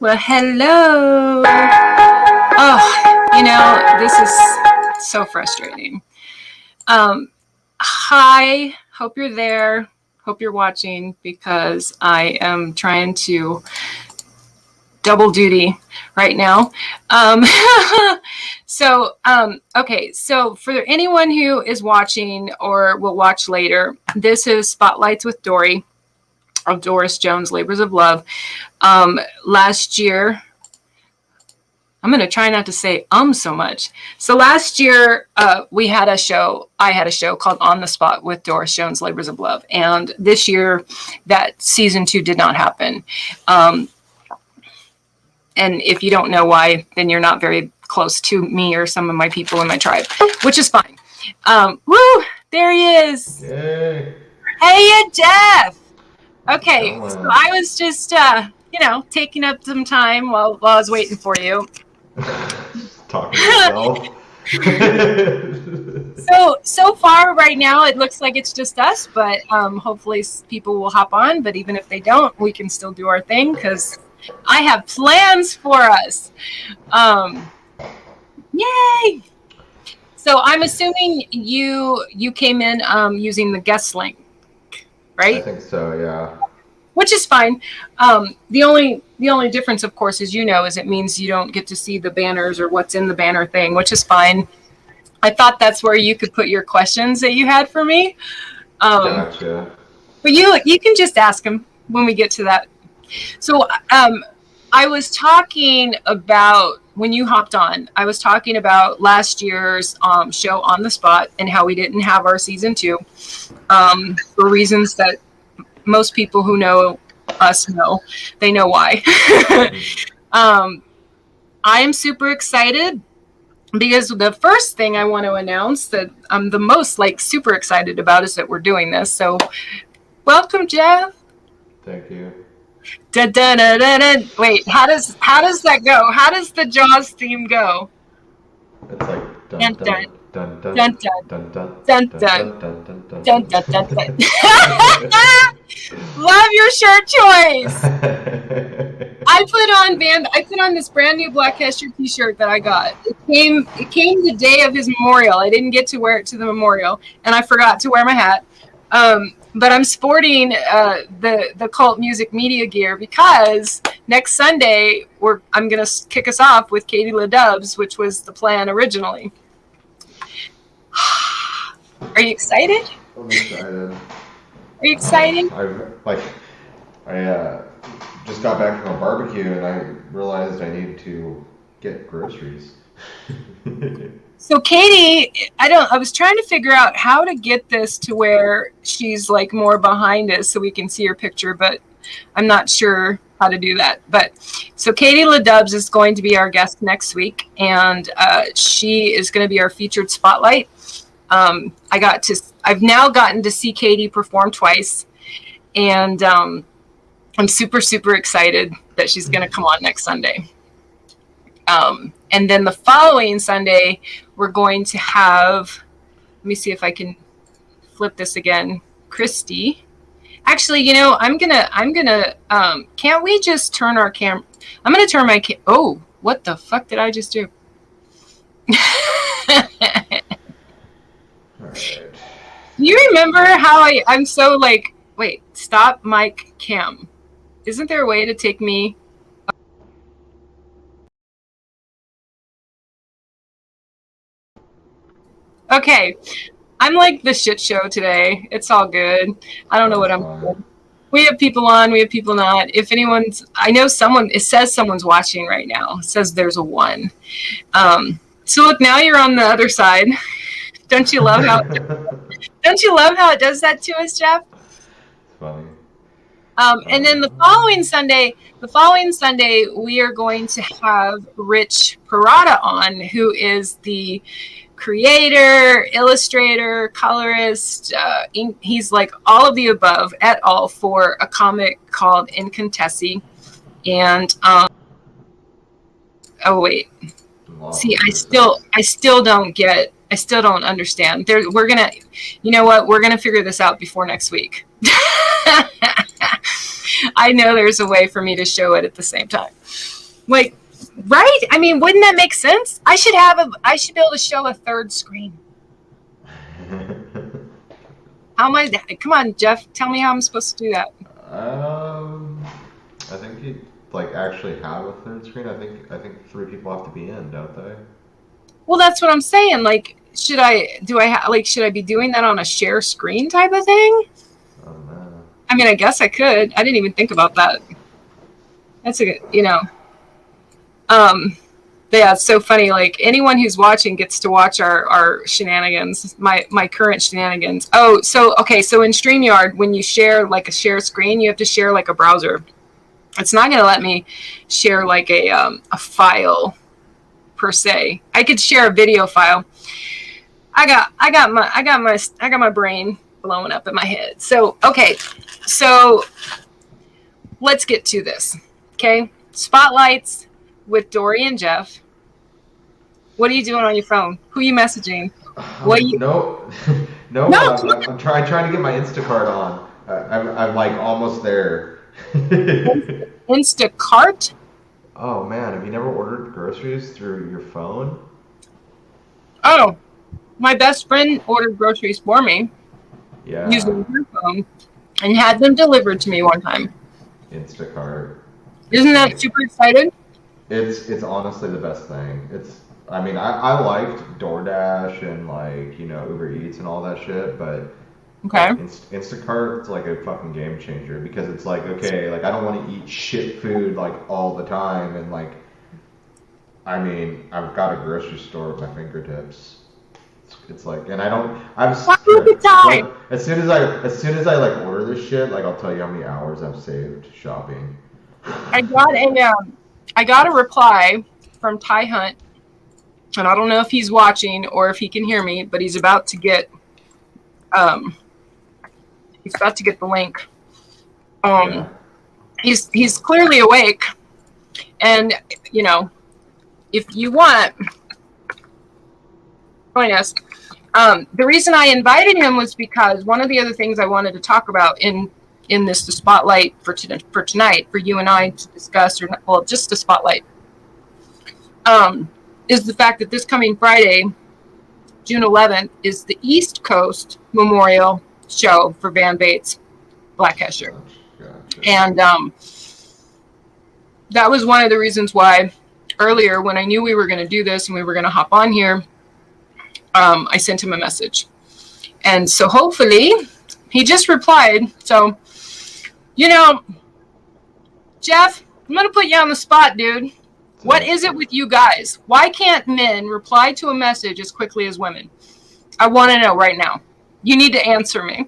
Well, hello. Oh, this is so frustrating. Hi, hope you're there. Hope you're watching because I am trying to double duty right now. Okay. So for anyone who is watching or will watch later, this is Spotlights with Dori of Doris Jones, Labors of Love. Last year, I'm going to try not to say so much. So last year, we had a show. I had a show called On the Spot with Doris Jones, Labors of Love. And this year, that season 2 did not happen. And if you don't know why, then you're not very close to me or some of my people in my tribe, which is fine. Woo! There he is. Yay. Hey, Jeff. Okay, so I was just, taking up some time while I was waiting for you. Talking to yourself. So far right now, it looks like it's just us, but hopefully people will hop on. But even if they don't, we can still do our thing because I have plans for us. Yay! So I'm assuming you came in using the guest link, right? I think so, yeah. Which is fine. The only difference, of course, is it means you don't get to see the banners or what's in the banner thing, which is fine. I thought that's where you could put your questions that you had for me. Gotcha. But you can just ask them when we get to that. So I was talking about, when you hopped on, I was talking about last year's show On the Spot and how we didn't have our season 2 for reasons that most people who know us know. They know why. I am super excited because the first thing I want to announce that I'm the most super excited about is that we're doing this. So welcome, Jeff. Thank you. Da, da, da, da, da. Wait, how does that go? How does the Jaws theme go? It's like dun dun dun dun dun dun dun dun dun dun dun dun. Love your shirt choice. I put on this brand new Black Hester t-shirt that I got. It came the day of his memorial. I didn't get to wear it to the memorial, and I forgot to wear my hat. But I'm sporting the Cult Music Media gear because next Sunday I'm gonna kick us off with Katie LaDubs, which was the plan originally. Are you excited? I'm excited. Are you excited? I just got back from a barbecue and I realized I need to get groceries. So Katie, I was trying to figure out how to get this to where she's more behind us so we can see her picture, but I'm not sure how to do that. But so Katie LaDubs is going to be our guest next week, and she is going to be our featured spotlight. I've now gotten to see Katie perform twice, and I'm super, super excited that she's going to come on next Sunday. And then the following Sunday, we're going to have, let me see if I can flip this again, Christy. Actually, I'm gonna, can't we just turn our camera? I'm going to turn my, oh, what the fuck did I just do? All right. You remember how I'm so wait, stop mic cam. Isn't there a way to take me? Okay, I'm the shit show today. It's all good. I don't know what I'm doing. We have people on, we have people not. If I know someone, it says someone's watching right now. It says there's a 1. So look, now you're on the other side. Don't you love how it does that to us, Jeff? It's funny. And then the following Sunday, we are going to have Rich Parada on, who is the creator, illustrator, colorist. He's all of the above et al. For a comic called Incontessi. And oh wait, see, I still don't understand. We're gonna, we're gonna figure this out before next week. I know there's a way for me to show it at the same time. Like, right? I mean, wouldn't that make sense? I should be able to show a third screen. How am I? Come on, Jeff. Tell me how I'm supposed to do that. I think you like actually have a third screen. I think three people have to be in, don't they? Well, that's what I'm saying. Like, should I be doing that on a share screen type of thing? I don't know. I mean, I guess I could. I didn't even think about that. That's but yeah, it's so funny. Like, anyone who's watching gets to watch our shenanigans, my current shenanigans. Oh, so okay, so in StreamYard, when you share like a share screen, you have to share like a browser. It's not going to let me share like a file per se. I could share a video file. I got my brain blowing up in my head. So okay, so let's get to this. Okay, spotlights with Dori and Jeff. What are you doing on your phone? Who are you messaging? No, no. No, I'm trying to get my Instacart on. I'm like almost there. Instacart? Oh man, have you never ordered groceries through your phone? Oh, my best friend ordered groceries for me Yeah, using her phone and had them delivered to me one time. Instacart. Isn't that super excited? It's honestly the best thing. I mean I liked DoorDash and like Uber Eats and all that shit, but Okay. like Instacart's like a fucking game changer because it's like okay, like I don't want to eat shit food like all the time and like I mean I've got a grocery store at my fingertips. It's like and I don't I've All the like time. as soon as I like order this shit like I'll tell you how many hours I've saved shopping. I got a reply from Ty Hunt, and I don't know if he's watching or if he can hear me, but um he's about to get the link. Yeah. He's clearly awake, and if you want, join us. The reason I invited him was because one of the other things I wanted to talk about in the spotlight for tonight for you and I to discuss, or well, just the spotlight, is the fact that this coming Friday, June 11th, is the East Coast Memorial Show for Van Bates Black Hesher. Gotcha. And that was one of the reasons why earlier when I knew we were going to do this and we were going to hop on here, I sent him a message. And so hopefully he just replied. So, Jeff, I'm going to put you on the spot, dude. What is it with you guys? Why can't men reply to a message as quickly as women? I want to know right now. You need to answer me.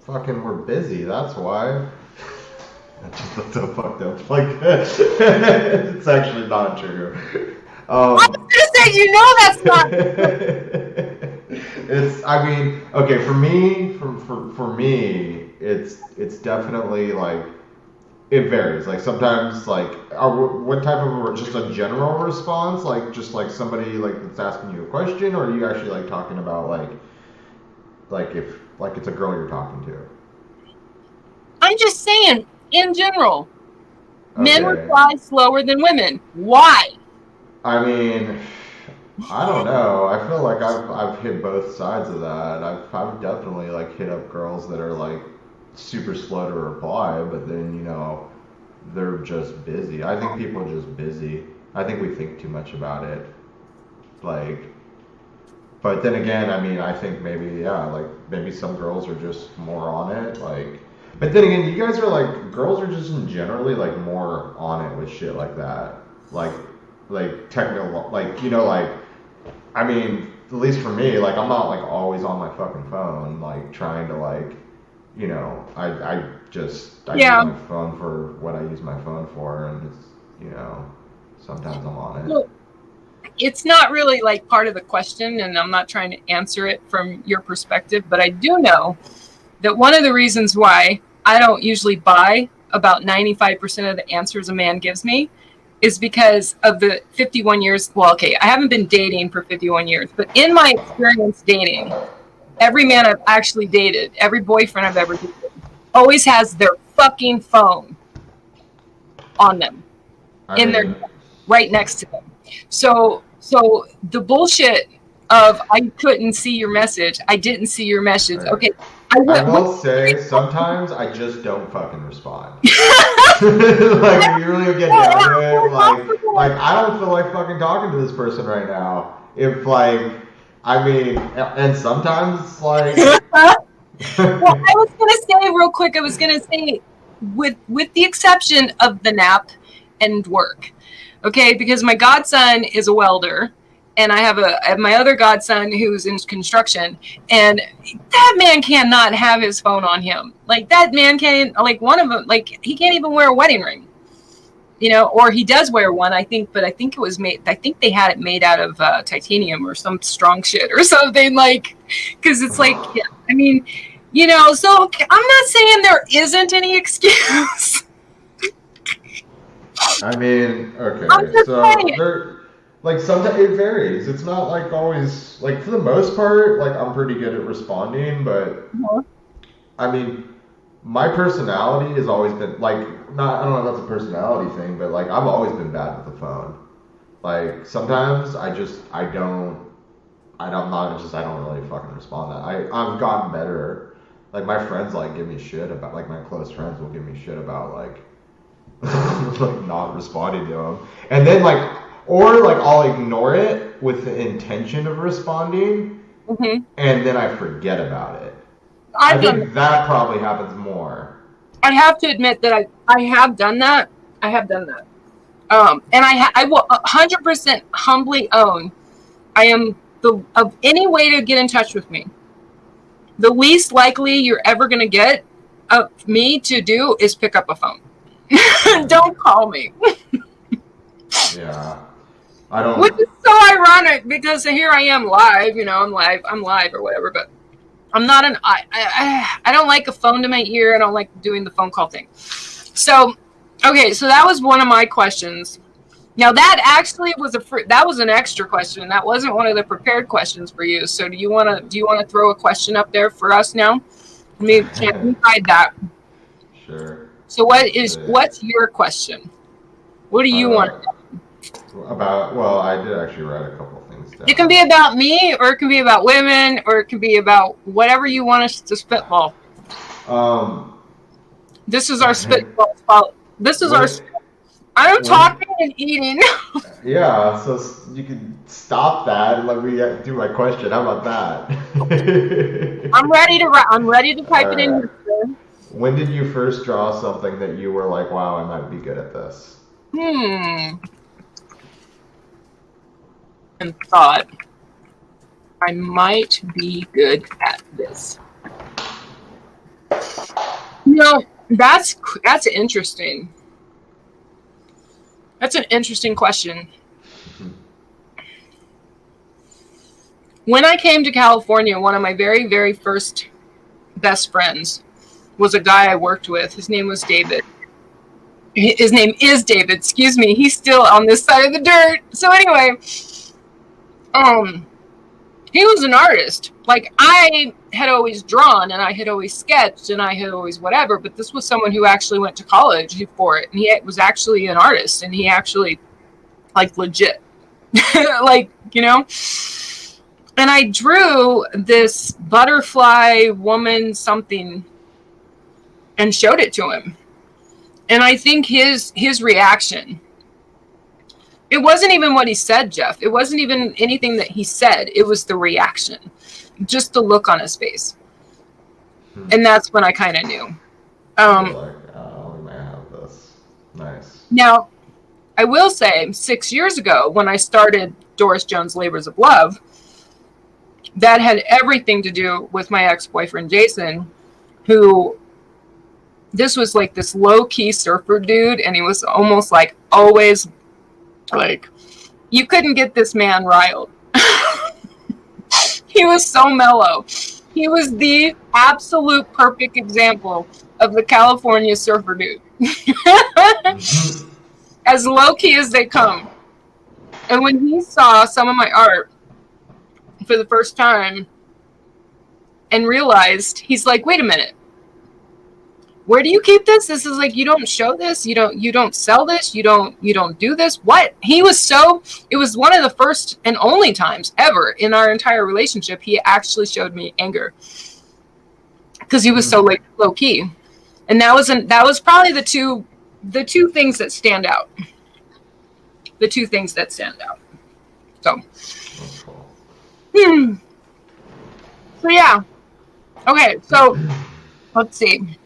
Fucking we're busy, that's why. That's just so fucked up. Like, it's actually not true. I was going to say, that's not. I mean, okay, for me, for me, it's definitely like, it varies. Like sometimes, like, what type of just a general response, like just like somebody like that's asking you a question, or are you actually like talking about like if like it's a girl you're talking to? I'm just saying, in general, men Okay. reply slower than women. Why? I mean, I don't know. I feel like I've hit both sides of that. I've definitely like hit up girls that are like super slow to reply, but then they're just busy. I think people are just busy. I think we think too much about it. Like, but then again, I mean, I think maybe yeah, like maybe some girls are just more on it. Like, but then again, you guys are like girls are just in generally like more on it with shit like that. Like technical, like like I mean, at least for me, like I'm not like always on my fucking phone, like trying to like, I use my phone for what I use my phone for, and it's sometimes I'm on it. Well, it's not really like part of the question, and I'm not trying to answer it from your perspective, but I do know that one of the reasons why I don't usually buy about 95% of the answers a man gives me is because of the 51 years. Well, okay, I haven't been dating for 51 years, but in my experience dating, every man I've actually dated, every boyfriend I've ever dated, always has their fucking phone on them. I in their mean, right next to them. So the bullshit of I couldn't see your message, I didn't see your message. right. Okay, I I went. will say sometimes I just don't fucking respond. Like if you really get down to it, like I don't feel like fucking talking to this person right now. If like, I mean, and sometimes like. Well, I was gonna say real quick. I was gonna say, with the exception of the nap and work, okay, because my godson is a welder, and I have my other godson who's in construction, and that man cannot have his phone on him. Like that man can't. Like one of them, like he can't even wear a wedding ring. Or he does wear one, I think, but I think it was made. I think they had it made out of titanium or some strong shit or something, like, because it's like, yeah, I mean, So I'm not saying there isn't any excuse. I mean, I'm okay, just so saying. there, like sometimes it varies. It's not like always like for the most part, like I'm pretty good at responding, but I mean, my personality has always been like not. I don't know if that's a personality thing, but like I've always been bad with the phone. Like sometimes I don't really fucking respond that. I've gotten better. Like my friends like give me shit about like my close friends will give me shit about like like not responding to them. And then like or like I'll ignore it with the intention of responding Mm-hmm. and then I forget about it. I I've done think that probably happens more. I have to admit that I have done that. I have done that. And I will 100% humbly own I am of any way to get in touch with me. The least likely you're ever going to get me to do is pick up a phone. Don't call me. Yeah. I don't. Which is so ironic because here I am live, I'm live or whatever, but I'm not I don't like a phone to my ear. I don't like doing the phone call thing. So, okay, so that was one of my questions. Now that actually was that was an extra question. That wasn't one of the prepared questions for you. So do you want to throw a question up there for us now? Can we hide that? Sure. So what's your question? What do you want? Well, I did actually write a couple things down. It can be about me, or it can be about women, or it can be about whatever you want us to spitball. This is our spitball. This is our. I'm talking and eating. Yeah, so you can stop that and let me do my question. How about that? I'm ready to type it in. When did you first draw something that you were like, wow, I might be good at this? And thought I might be good at this. That's interesting. That's an interesting question. When I came to California, one of my very, very first best friends was a guy I worked with. His name was David. His name is David. Excuse me. He's still on this side of the dirt. So anyway, he was an artist. Like I had always drawn and I had always sketched and I had always whatever, but this was someone who actually went to college for it. And he was actually an artist and he actually like legit, like, and I drew this butterfly woman something and showed it to him. And I think his reaction, it wasn't even what he said, Jeff. It wasn't even anything that he said. It was the reaction, just the look on his face. And that's when I kind of knew. Like, oh, we might have this. Nice. Now, I will say 6 years ago when I started Doris Jones Labors of Love, that had everything to do with my ex-boyfriend, Jason, who this was like this low-key surfer dude. And he was almost like always like, you couldn't get this man riled. He was so mellow. He was the absolute perfect example of the California surfer dude. As low-key as they come. And when he saw some of my art for the first time and realized, he's like, wait a minute. where do you keep this? This is like, you don't show this, you don't sell this, you don't do this. What? He was so, it was one of the first and only times ever in our entire relationship he actually showed me anger, because he was so like low key. And that was probably the two things that stand out. The two things that stand out. So so yeah. Okay, so let's see.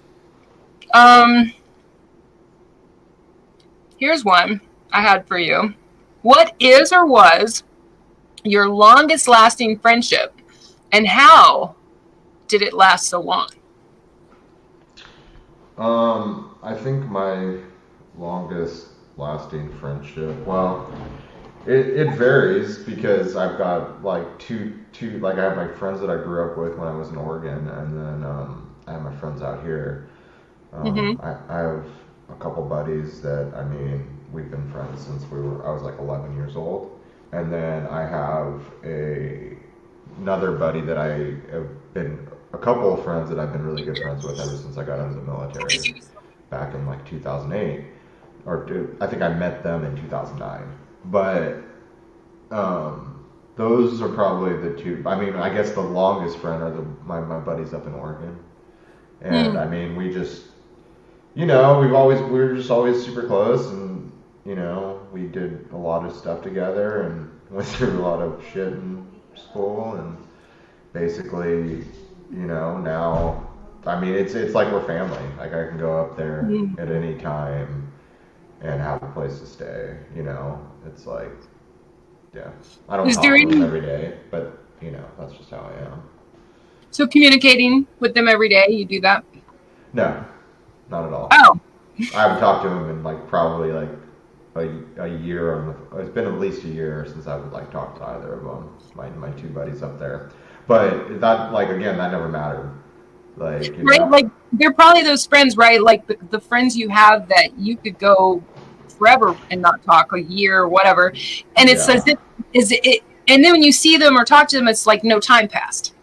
Here's one I had for you. What is or was your longest lasting friendship, and how did it last so long? I think my longest lasting friendship, well, it varies because I've got like two like I have my friends that I grew up with when I was in Oregon, and then I have my friends out here. Mm-hmm. I have a couple buddies that, I mean, we've been friends since I was like 11 years old, and then I have another buddy that I have been a couple of friends that I've been really good friends with ever since I got out of the military back in like 2008, I think I met them in 2009. But those are probably the two. I mean, I guess the longest friend are my buddies up in Oregon, and I mean, we just, we were just always super close, and we did a lot of stuff together and went through a lot of shit in school, and basically, now, I mean, it's like we're family. Like, I can go up there at any time and have a place to stay. It's like, yeah, I don't Is talk there to them any, every day, but that's just how I am. so communicating with them every day, you do that? No, not at all. Oh. I haven't talked to them in like probably like a year. It's been at least a year since I would like talk to either of them. My two buddies up there, but that, like, again, that never mattered. Like, Right, like they're probably those friends, right? Like the friends you have that you could go forever and not talk, a year or whatever, and it's Yeah. as if and then when you see them or talk to them, it's like no time passed.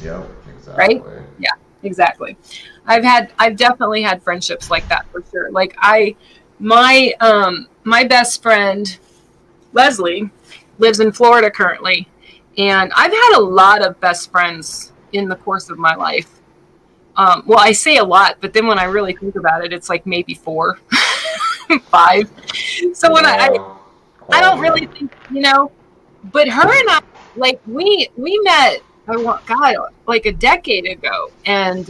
Yep, exactly. Right? Yeah, exactly. I've definitely had friendships like that for sure. Like my best friend Leslie lives in Florida currently, and I've had a lot of best friends in the course of my life. Well, I say a lot, but then when I really think about it, it's like maybe 4, 5. So when I don't really think, but her and I, like, we met, God, like a decade ago, and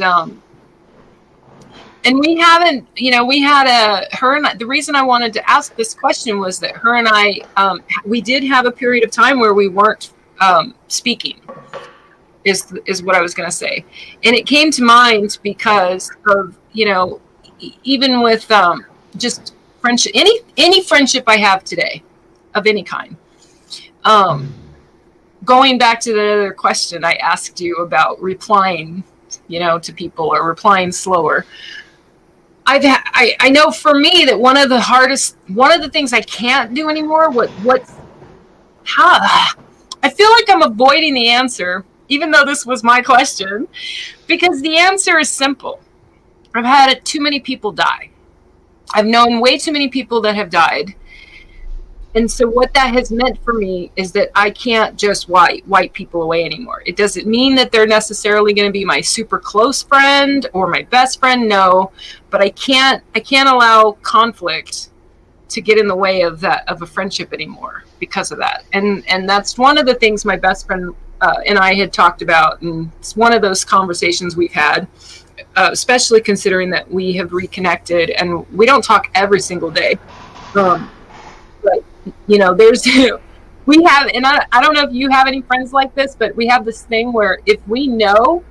we haven't, we had her and I, the reason I wanted to ask this question was that her and I, we did have a period of time where we weren't speaking, is what I was going to say. And it came to mind because of, even with just friendship, any friendship I have today of any kind. Going back to the other question I asked you about replying, to people or replying slower. I know for me that one of the things I can't do anymore, I feel like I'm avoiding the answer, even though this was my question, because the answer is simple. I've had too many people die. I've known way too many people that have died. And so what that has meant for me is that I can't just wipe people away anymore. It doesn't mean that they're necessarily going to be my super close friend or my best friend. No, but I can't allow conflict to get in the way of a friendship anymore because of that. And that's one of the things my best friend and I had talked about. And it's one of those conversations we've had, especially considering that we have reconnected and we don't talk every single day. But there's we have, and I don't know if you have any friends like this, but we have this thing where if we know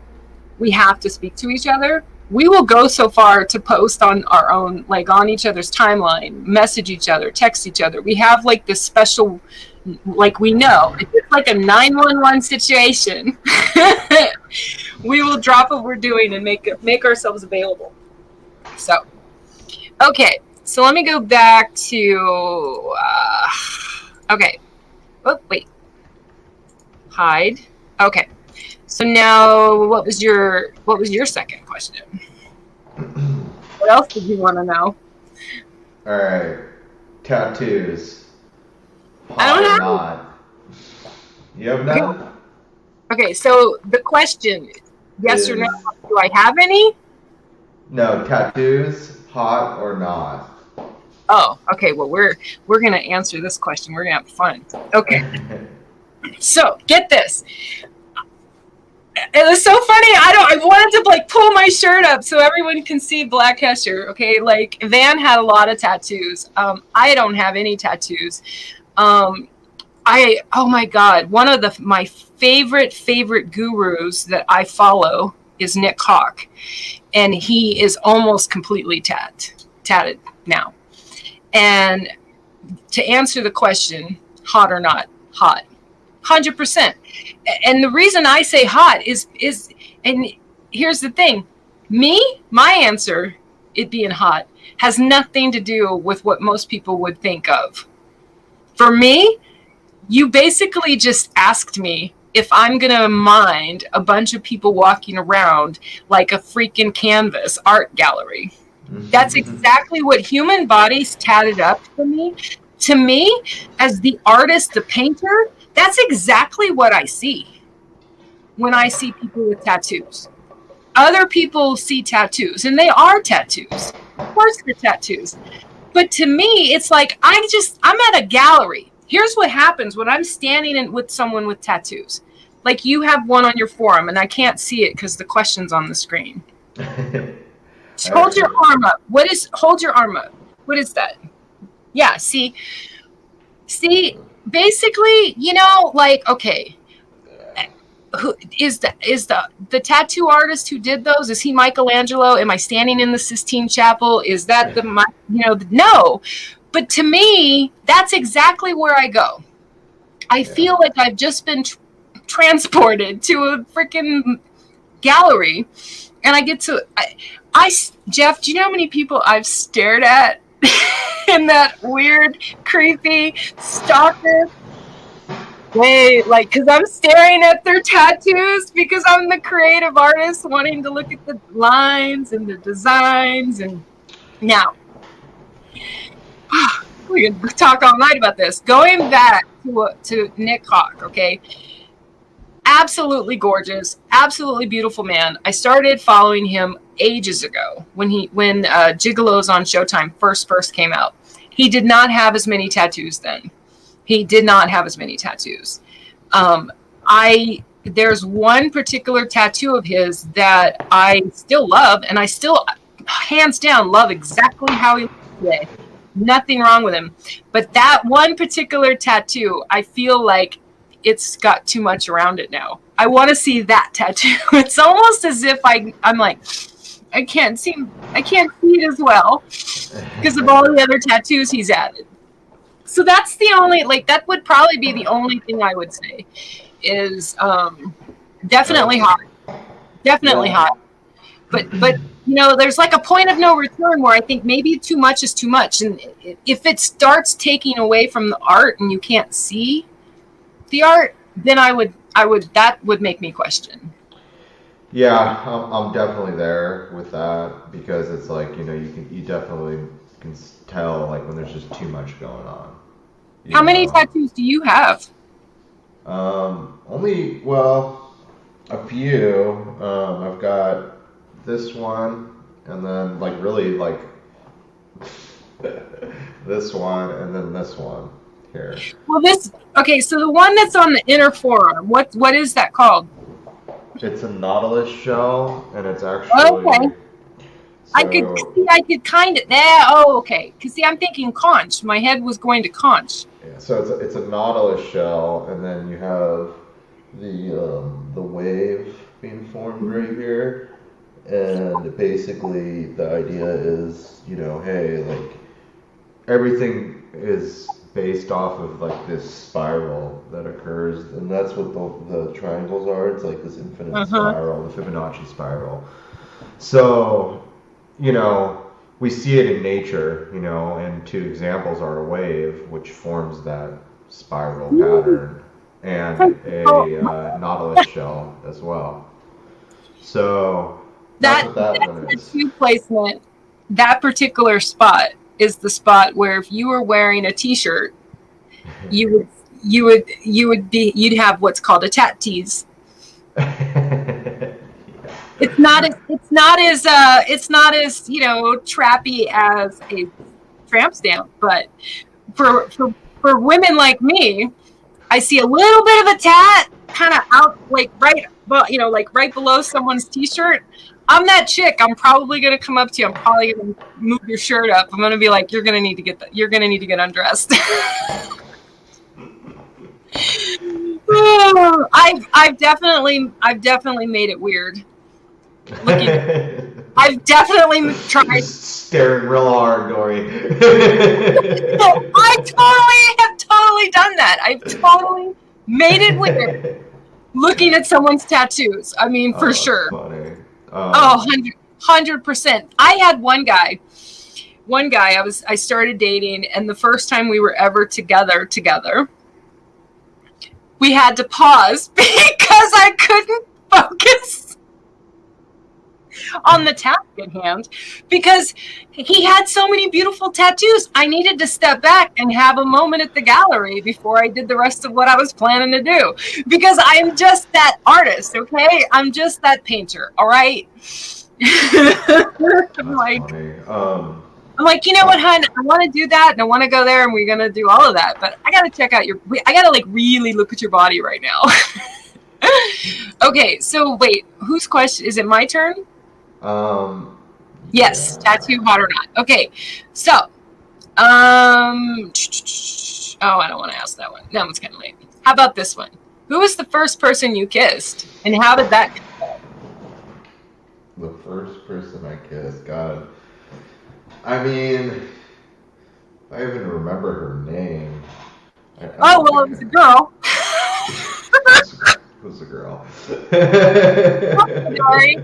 we have to speak to each other, we will go so far to post on our own, like on each other's timeline, message each other, text each other. We have like this special, like, we know if it's like a 911 situation, we will drop what we're doing and make ourselves available. So, okay. So let me go back to, okay. Oh, wait. Hide. Okay. So now what was your second question? What else did you want to know? All right. Tattoos. I Hot don't or have. not? You have Okay, none? okay. So the question, yes or no, Is do I have any? no tattoos, hot or not? Oh, okay. Well, we're gonna answer this question. We're gonna have fun. Okay. So get this. It was so funny. I wanted to like pull my shirt up so everyone can see Black Hesher. Okay, like Van had a lot of tattoos. I don't have any tattoos. Um, oh my god, one of my favorite gurus that I follow is Nick Hawk, and he is almost completely tatted now. And to answer the question, hot or not, hot, 100%. And the reason I say hot is and here's the thing, my answer, it being hot, has nothing to do with what most people would think of. For me, you basically just asked me if I'm going to mind a bunch of people walking around like a freaking canvas art gallery. That's exactly what human bodies tatted up for me. To me, as the artist, the painter, that's exactly what I see when I see people with tattoos. Other people see tattoos, and they are tattoos. Of course, they're tattoos. But to me, it's like I'm at a gallery. Here's what happens when I'm standing with someone with tattoos. Like you have one on your forearm, and I can't see it because the question's on the screen. Hold your Actually, arm up. Hold your arm up? What is that? Yeah, see, basically, like, okay, who is the tattoo artist who did those? Is he Michelangelo? Am I standing in the Sistine Chapel? Is that no. But to me, that's exactly where I go. I yeah. feel like I've just been transported to a freaking gallery, and I get to. Jeff, do you know how many people I've stared at in that weird, creepy stalker way? Like, because I'm staring at their tattoos because I'm the creative artist wanting to look at the lines and the designs. And now, we can talk all night about this. Going back to Nick Hawk, okay? Absolutely gorgeous, absolutely beautiful man. I started following him ages ago when Gigolos on Showtime first came out. He did not have as many tattoos then. He did not have as many tattoos. There's one particular tattoo of his that I still love, and I still, hands down, love exactly how he looks today. Nothing wrong with him. But that one particular tattoo, I feel like it's got too much around it now. I want to see that tattoo. It's almost as if I'm like, I can't see it as well because of all the other tattoos he's added. So that's the only, like, that would probably be the only thing I would say is definitely hot. Definitely Yeah. hot. But there's like a point of no return where I think maybe too much is too much. And if it starts taking away from the art and you can't see the art, then that would make me question. Yeah, I'm definitely there with that because it's like, you definitely can tell like when there's just too much going on. How many tattoos do you have? Only, well, a few. I've got this one, and then like really like this one, and then this one here. Well, so the one that's on the inner forearm, what is that called? It's a nautilus shell, and it's actually Okay. I so could kind of there. Oh, okay. Because see, I'm thinking conch. My head was going to conch. yeah, so it's a nautilus shell, and then you have the wave being formed right here, and basically the idea is, hey, like everything is based off of like this spiral that occurs, and that's what the triangles are. It's like this infinite spiral, the Fibonacci spiral. So, we see it in nature, and two examples are a wave, which forms that spiral pattern, and a nautilus shell as well. So that's what that one is. Tattoo placement that particular spot is the spot where if you were wearing a t-shirt, you'd have what's called a tat tease. It's not as trappy as a tramp stamp, but for women like me, I see a little bit of a tat kind of out right below someone's t-shirt. I'm that chick. I'm probably gonna come up to you. I'm probably gonna move your shirt up. I'm gonna be like, you're gonna need to get undressed. I've definitely made it weird. I've definitely tried. Staring real hard, Dori. I have totally done that. I've totally made it weird. Looking at someone's tattoos. I mean, for sure. Funny. 100%. I had one guy I started dating, and the first time we were ever together, we had to pause because I couldn't focus on the task at hand because he had so many beautiful tattoos. I needed to step back and have a moment at the gallery before I did the rest of what I was planning to do, because I'm just that artist, okay? I'm just that painter, all right? I'm like, you know what, hun? I want to do that, and I want to go there, and we're gonna do all of that. But I gotta check out I gotta really look at your body right now. Okay, so wait, whose question is it? My turn. Yes, yeah. Tattoo, hot or not? Okay, so, I don't want to ask that one. That one's kind of lame. How about this one? Who was the first person you kissed, and how did that go? The first person I kissed, God. I mean, I even remember her name. It was a girl. It was a girl. Sorry.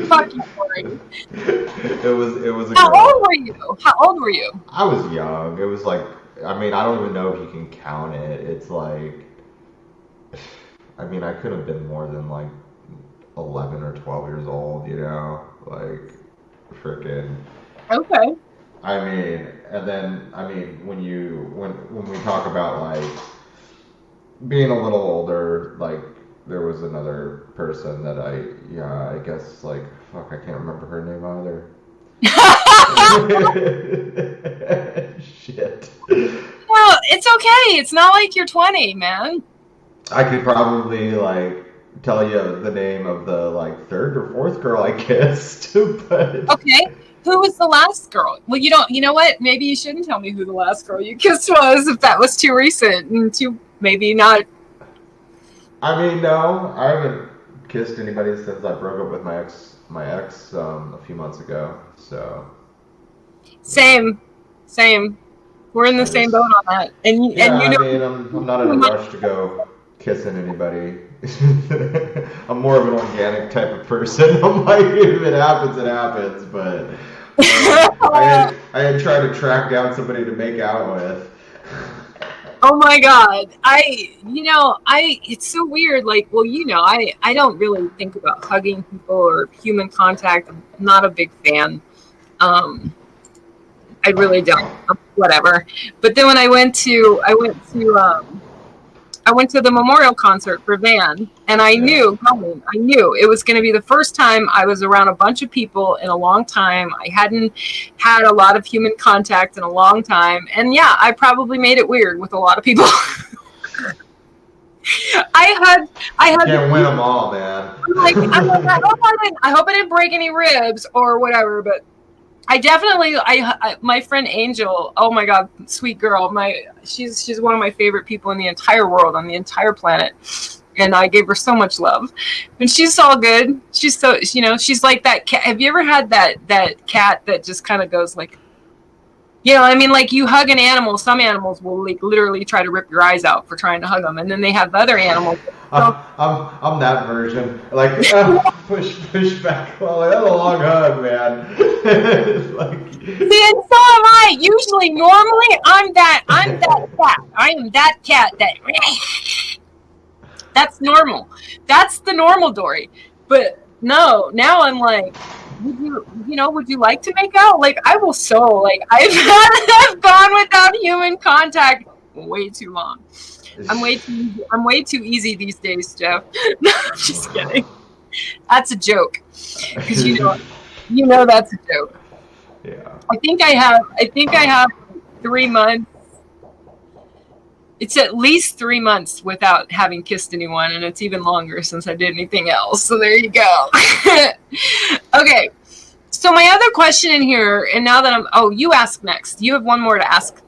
Fuck you, Dori. It was a girl. How old were you? I was young. It was like, I mean, I don't even know if you can count it. It's like, I mean, I could have been more than like 11 or 12 years old, you know? Like, freaking. Okay. I mean, and then, I mean, when we talk about like being a little older, like, there was another person that I guess, like, fuck, I can't remember her name either. Shit. Well, it's okay. It's not like you're 20, man. I could probably, like, tell you the name of the, like, third or fourth girl I kissed, but... Okay. Who was the last girl? Well, you know what? Maybe you shouldn't tell me who the last girl you kissed was if that was too recent and maybe not. I mean, no, I haven't kissed anybody since I broke up with my ex a few months ago. So same. We're in the same boat on that. I mean, I'm not in a rush to go kissing anybody. I'm more of an organic type of person. I'm like, if it happens, it happens. But I had tried to track down somebody to make out with. Oh my God. It's so weird. Like, well, I don't really think about hugging people or human contact. I'm not a big fan. I really don't. Whatever. But then when I went to the memorial concert for Van, and I knew it was going to be the first time I was around a bunch of people in a long time. I hadn't had a lot of human contact in a long time. And yeah, I probably made it weird with a lot of people. I can't win them all, man. I hope I didn't break any ribs or whatever, but I definitely, my friend Angel, oh my God, sweet girl. She's one of my favorite people in the entire world, on the entire planet. And I gave her so much love. And she's all good. She's so, she's like that cat. Have you ever had that cat that just kind of goes like, I mean, like you hug an animal, some animals will like literally try to rip your eyes out for trying to hug them. And then they have the other animals. I'm that version. Like, push back. Well, that's a long hug, man. See, and so am I. Usually, normally, I'm that cat. I am that cat that. That's normal. That's the normal Dori. But no, now I'm like, would you like to make out? Like, I will I've gone without human contact way too long. I'm way too easy these days, Jeff. No, I'm just kidding. That's a joke. Because you know that's a joke. Yeah. I think I have 3 months. It's at least 3 months without having kissed anyone, and it's even longer since I did anything else. So there you go. Okay. So my other question in here, and now that you ask next. You have one more to ask.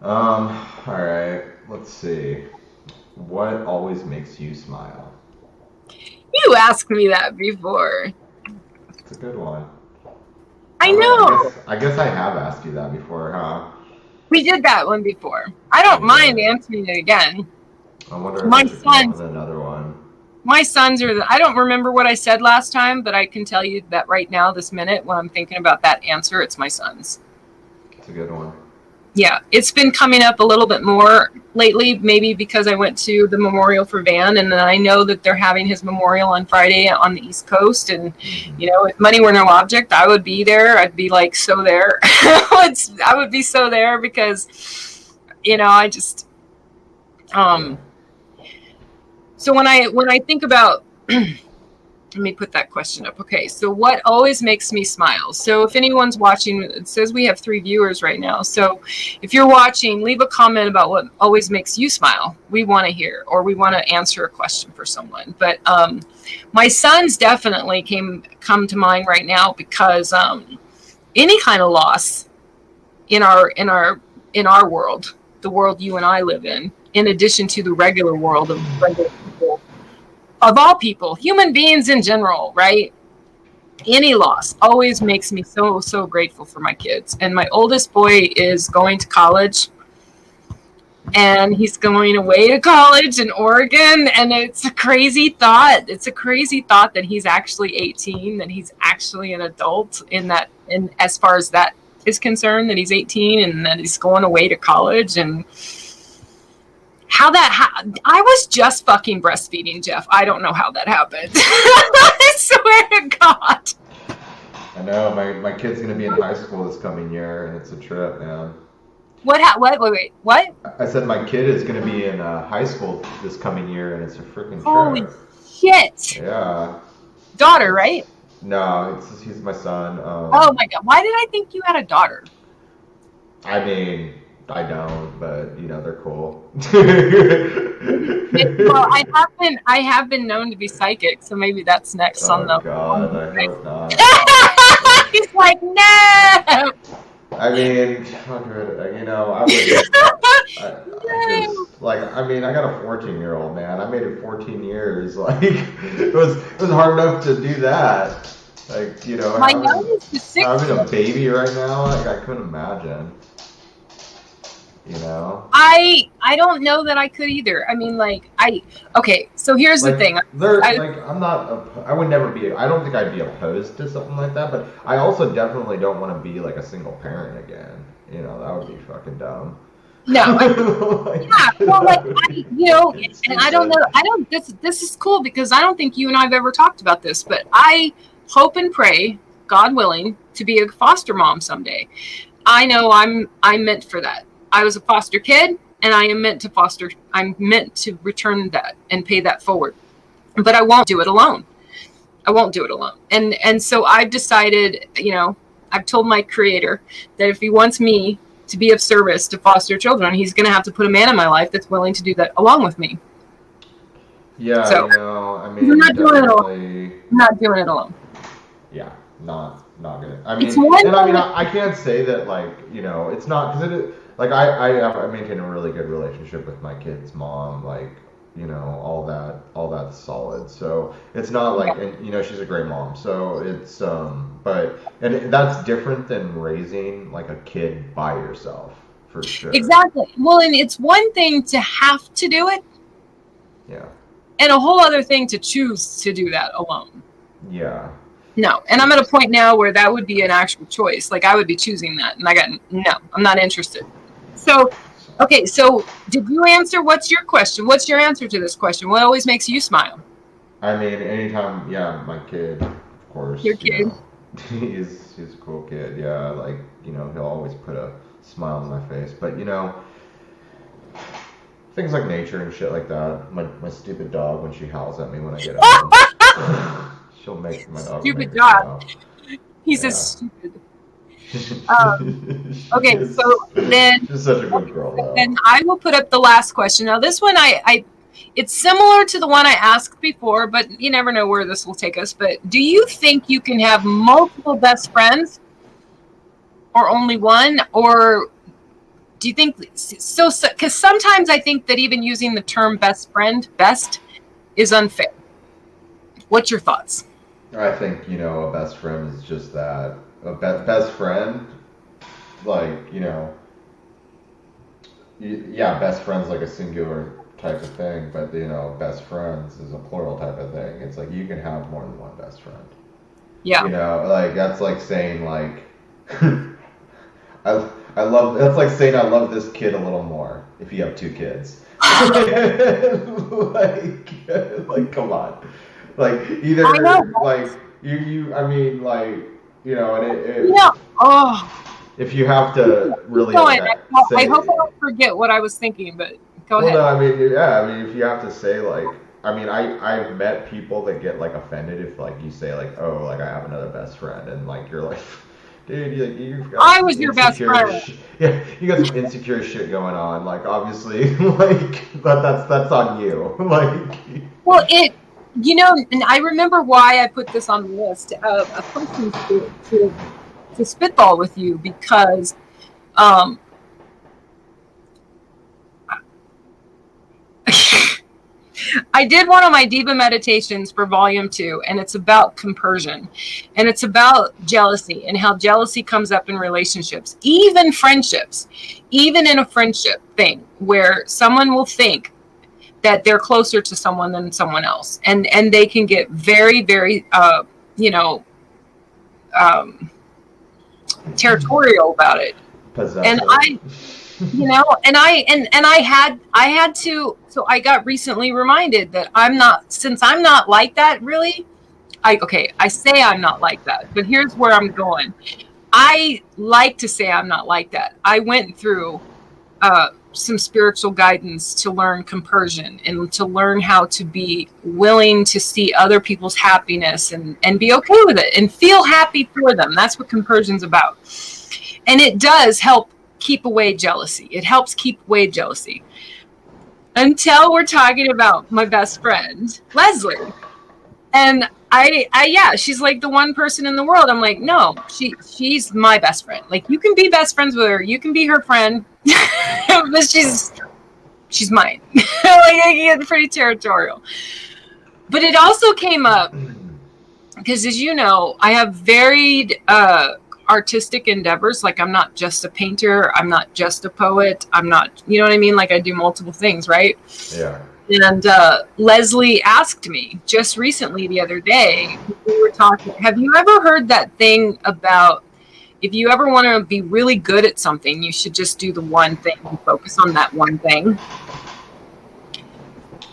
All right. Let's see. What always makes you smile? You asked me that before. It's a good one. I know. I guess I have asked you that before, huh? We did that one before. I don't mind answering it again. I wonder if I should come up with another one. My sons I don't remember what I said last time, but I can tell you that right now, this minute, when I'm thinking about that answer, it's my sons. It's a good one. Yeah, it's been coming up a little bit more lately, maybe because I went to the memorial for Van, and then I know that they're having his memorial on Friday on the East Coast, and if money were no object, I would be there. I'd be like so there. I would be so there because, I just So when I think about let me put that question up. Okay, so what always makes me smile? So if anyone's watching, it says we have 3 viewers right now. So if you're watching, leave a comment about what always makes you smile. We want to hear, or we want to answer a question for someone. But my sons definitely come to mind right now because any kind of loss in our world, the world you and I live in addition to the regular world of regular people. Of all people, human beings in general, right? Any loss always makes me so, so grateful for my kids. And my oldest boy is going to college. And he's going away to college in Oregon. And it's a crazy thought. It's a crazy thought that he's actually 18, that he's actually an adult in as far as that is concerned, that he's 18 and that he's going away to college. And I was just fucking breastfeeding, Jeff. I don't know how that happened. I swear to God. I know my kid's gonna be in high school this coming year, and it's a trip, man. What? Wait. What? I said my kid is gonna be in high school this coming year, and it's a freaking trip. Holy shit! Yeah. Daughter, right? No, he's my son. Oh my God! Why did I think you had a daughter? I mean, I don't, but they're cool. Well, I have been known to be psychic, so maybe that's next on the. Oh God, I hope not. He's like, no. I mean, I got a 14-year-old, man. I made it 14 years. Like, it was hard enough to do that. Like, my youngest is 6. Having a baby right now, like, I couldn't imagine. I don't know that I could either. I mean, okay, so here's the thing. I would never be, I don't think I'd be opposed to something like that, but I also definitely don't want to be like a single parent again. That would be fucking dumb. No. And I don't know, this is cool because I don't think you and I have ever talked about this, but I hope and pray, God willing, to be a foster mom someday. I know I'm meant for that. I was a foster kid, and I am meant to foster. I'm meant to return that and pay that forward. But I won't do it alone. And so I've decided, I've told my creator that if he wants me to be of service to foster children, he's going to have to put a man in my life that's willing to do that along with me. Yeah, so, I'm not doing it alone. Yeah, not gonna. I can't say that it's not because it. Like I maintain a really good relationship with my kid's mom, all that's solid. So it's not like, and she's a great mom. So it's and that's different than raising like a kid by yourself, for sure. Exactly. Well, and it's one thing to have to do it. Yeah. And a whole other thing to choose to do that alone. Yeah. No, and I'm at a point now where that would be an actual choice. Like I would be choosing that, and I'm not interested. So, okay, so did you answer? What's your question? What's your answer to this question? What always makes you smile? I mean, anytime, my kid, of of course, Your kid. he's a cool kid. Yeah, like, he'll always put a smile on my face. But, things like nature and shit like that. My stupid dog, when she howls at me when I get home, my dog will make Stupid me dog. smile. He's a Yeah. stupid. Okay, so then She's such a good girl, then though. I will put up the last question. Now this one it's similar to the one I asked before, but you never know where this will take us. But do you think you can have multiple best friends or only one? Or do you think so? Because sometimes I think that even using the term best is unfair. What's your thoughts? I think, a best friend is just that. A best friend, like, yeah, best friend's like a singular type of thing, but, best friends is a plural type of thing. It's like you can have more than one best friend. Yeah. Like, that's like saying, like, that's like saying I love this kid a little more if you have two kids. like, come on. Like, either, I know. like, I mean, like, and if you have to really, I say, hope I don't forget what I was thinking, but go ahead. no, I mean, yeah, I mean, if you have to say, like, I mean, I've met people that get, like, offended if, like, you say, like, oh, like, I have another best friend, and, like, you're like, dude, you've got I was your best friend. Yeah, you got some insecure shit going on. Like, obviously, like, that's on you. Like, well, and I remember why I put this on the list of a person to spitball with you, because I did one of my Diva meditations for volume 2, and it's about compersion, and it's about jealousy and how jealousy comes up in relationships, even friendships, even in a friendship thing where someone will think that they're closer to someone than someone else, and they can get very, very territorial about it. possessive. And I had to, so I got recently reminded that since I'm not like that, really. I say I'm not like that, but here's where I'm going. I like to say I'm not like that. I went through some spiritual guidance to learn compersion and to learn how to be willing to see other people's happiness and be okay with it and feel happy for them. That's what compersion's about. And it does help keep away jealousy. It helps keep away jealousy. Until we're talking about my best friend, Leslie. And she's like the one person in the world. I'm like, no, she's my best friend. Like, you can be best friends with her. You can be her friend. But she's mine. Like, I get pretty territorial. But it also came up because, as you know, I have varied artistic endeavors. Like, I'm not just a painter. I'm not just a poet. I'm not, you know what I mean? Like, I do multiple things, right? Yeah. And Leslie asked me just recently the other day, we were talking, have you ever heard that thing about if you ever want to be really good at something, you should just do the one thing and focus on that one thing?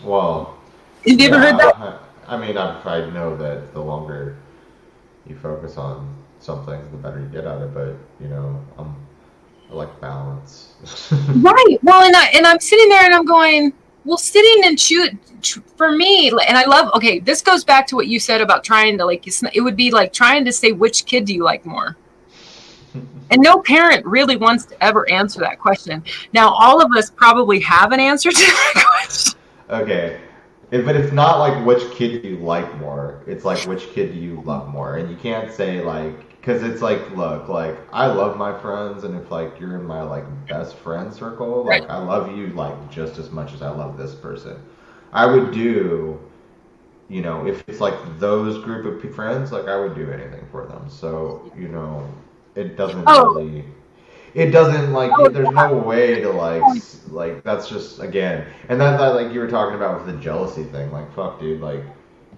Well, have you ever heard that? I mean, I know that the longer you focus on something, the better you get at it. But I like balance. Right. Well, and I'm sitting there and I'm going, well, sitting and for me, and I love, okay, this goes back to what you said about trying to, like, it would be like trying to say, which kid do you like more? And no parent really wants to ever answer that question. Now, all of us probably have an answer to that question. Okay. But it's not like which kid do you like more. It's like which kid do you love more. And you can't say, like, because it's like, look, like, I love my friends, and if, like, you're in my, like, best friend circle, like, Right. I love you, like, just as much as I love this person. I would do, if it's, like, those group of friends, like, I would do anything for them. So, it doesn't really, it doesn't, like, there's no way to, like, that's just, again, and that, like, you were talking about with the jealousy thing, like, fuck, dude, like,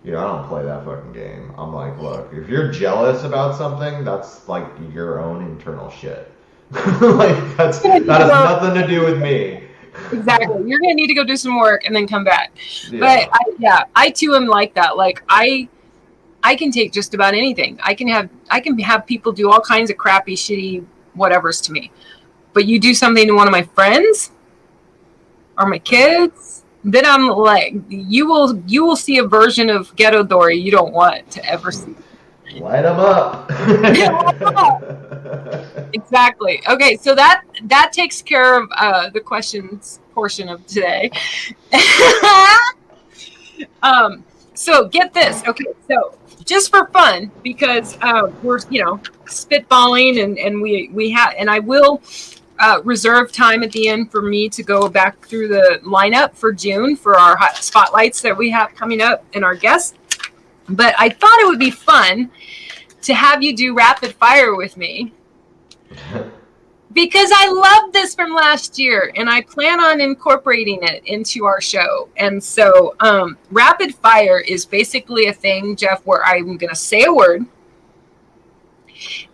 I don't play that fucking game. I'm like, look, if you're jealous about something, that's, like, your own internal shit. Like, that has nothing to do with me. Exactly. You're going to need to go do some work and then come back. Yeah. But I too am like that. Like, I I can take just about anything. I can have people do all kinds of crappy, shitty whatevers to me. But you do something to one of my friends or my kids, then I'm like, you will see a version of Ghetto Dori you don't want to ever see. Light them up. Exactly. Okay, so that takes care of the questions portion of today. So get this. Okay, so just for fun, because we're spitballing, and we have, and I will reserve time at the end for me to go back through the lineup for June for our hot spotlights that we have coming up and our guests. But I thought it would be fun to have you do rapid fire with me. Because I love this from last year, and I plan on incorporating it into our show. And so rapid fire is basically a thing, Jeff, where I'm going to say a word,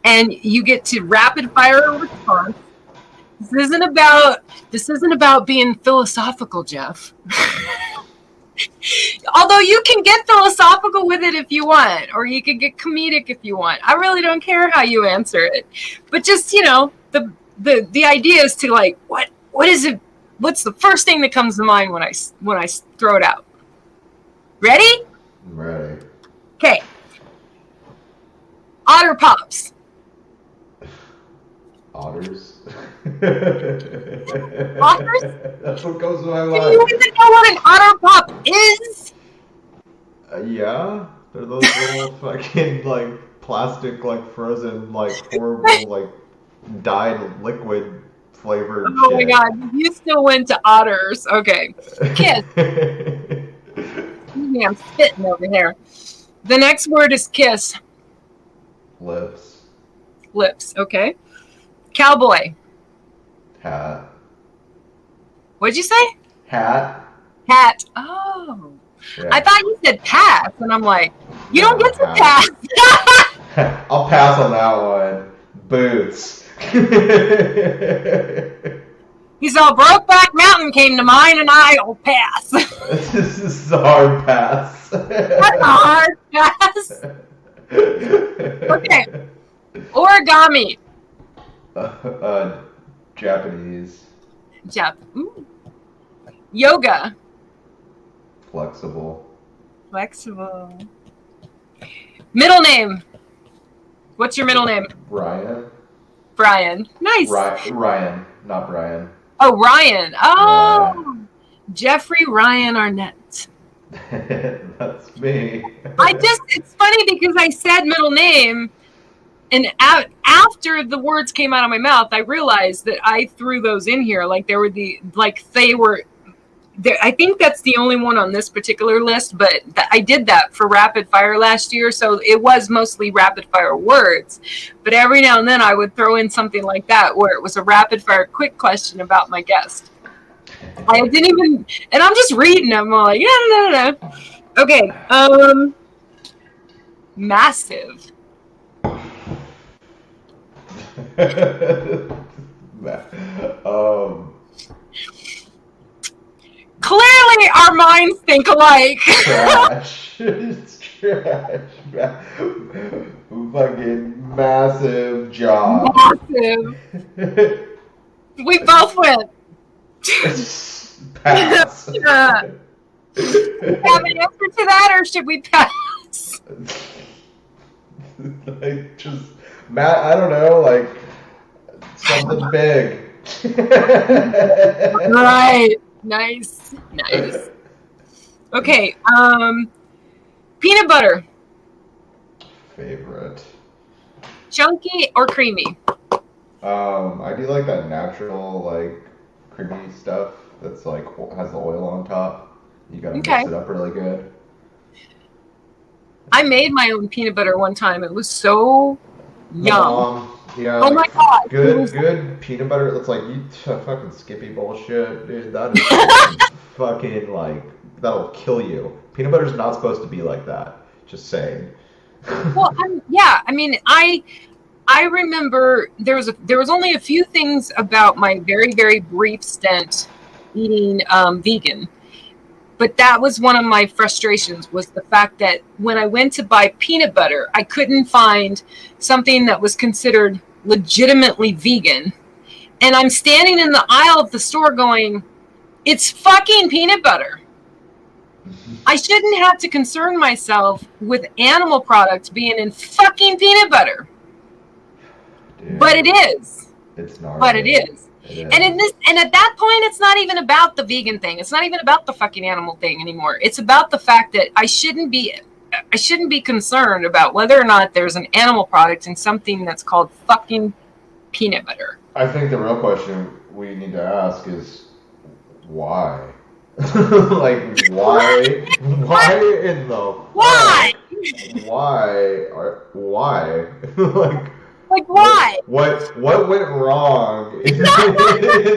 and you get to rapid fire a response. This isn't about being philosophical, Jeff. Although you can get philosophical with it if you want, or you can get comedic if you want. I really don't care how you answer it. But just, the idea is to like, what is it? What's the first thing that comes to mind when I throw it out? Ready? I'm ready. Okay. Otter Pops. Otters. Otters? That's what comes to my Do mind. you even know what an otter pop is? Yeah, they're those little fucking like plastic, like frozen, like horrible, like dyed liquid flavored Oh shit. my god, you still went to otters. Okay. Kiss. I'm spitting over here. The next word is kiss. Lips. Lips. Okay. Cowboy. Hat. What'd you say? Hat. Hat. Oh. Yeah. I thought you said pass, and I'm like, you don't get to Hat. pass. I'll pass on that one. Boots. He's all Brokeback Mountain came to mind, and I'll pass. This is a hard pass. That's a hard pass. Okay. Origami. Japanese. Jap. Ooh. Yoga. Flexible. Flexible. Middle name. What's your middle name? Ryan. Brian. Nice. Ryan, not Brian. Oh, Ryan. Oh. Yeah. Jeffrey Ryan Arnett. That's me. It's funny because I said middle name, and after the words came out of my mouth, I realized that I threw those in here. Like they were I think that's the only one on this particular list, but I did that for rapid fire last year. So it was mostly rapid fire words, but every now and then I would throw in something like that where it was a rapid fire quick question about my guest. I didn't even, and I'm just reading them. I'm like, no. Okay. Massive. Clearly, our minds think alike. Trash. It's trash. Fucking massive job. Massive. We both went. Pass. Do you have an answer to that, or should we pass? Like just Matt, I don't know, like something big. Right. Nice. Okay. Peanut butter. Favorite. Chunky or creamy? I do like that natural, like creamy stuff that's like has the oil on top. You gotta mix it up really good. I made my own peanut butter one time. It was so yum. Yeah. Oh my god. Good peanut butter. That's like you fucking Skippy bullshit, dude. That is fucking like that'll kill you. Peanut butter's not supposed to be like that. Just saying. Well, yeah. I mean, I remember there was only a few things about my very, very brief stint eating vegan, But that was one of my frustrations, was the fact that when I went to buy peanut butter, I couldn't find something that was considered legitimately vegan. And I'm standing in the aisle of the store going, it's fucking peanut butter. I shouldn't have to concern myself with animal products being in fucking peanut butter. Dude, but it is. It's gnarly. But it is. It is. And at that point, it's not even about the vegan thing. It's not even about the fucking animal thing anymore. It's about the fact that I shouldn't be concerned about whether or not there's an animal product in something that's called fucking peanut butter. I think the real question we need to ask is why? Like, why in the Why? Why? Like why? What went wrong in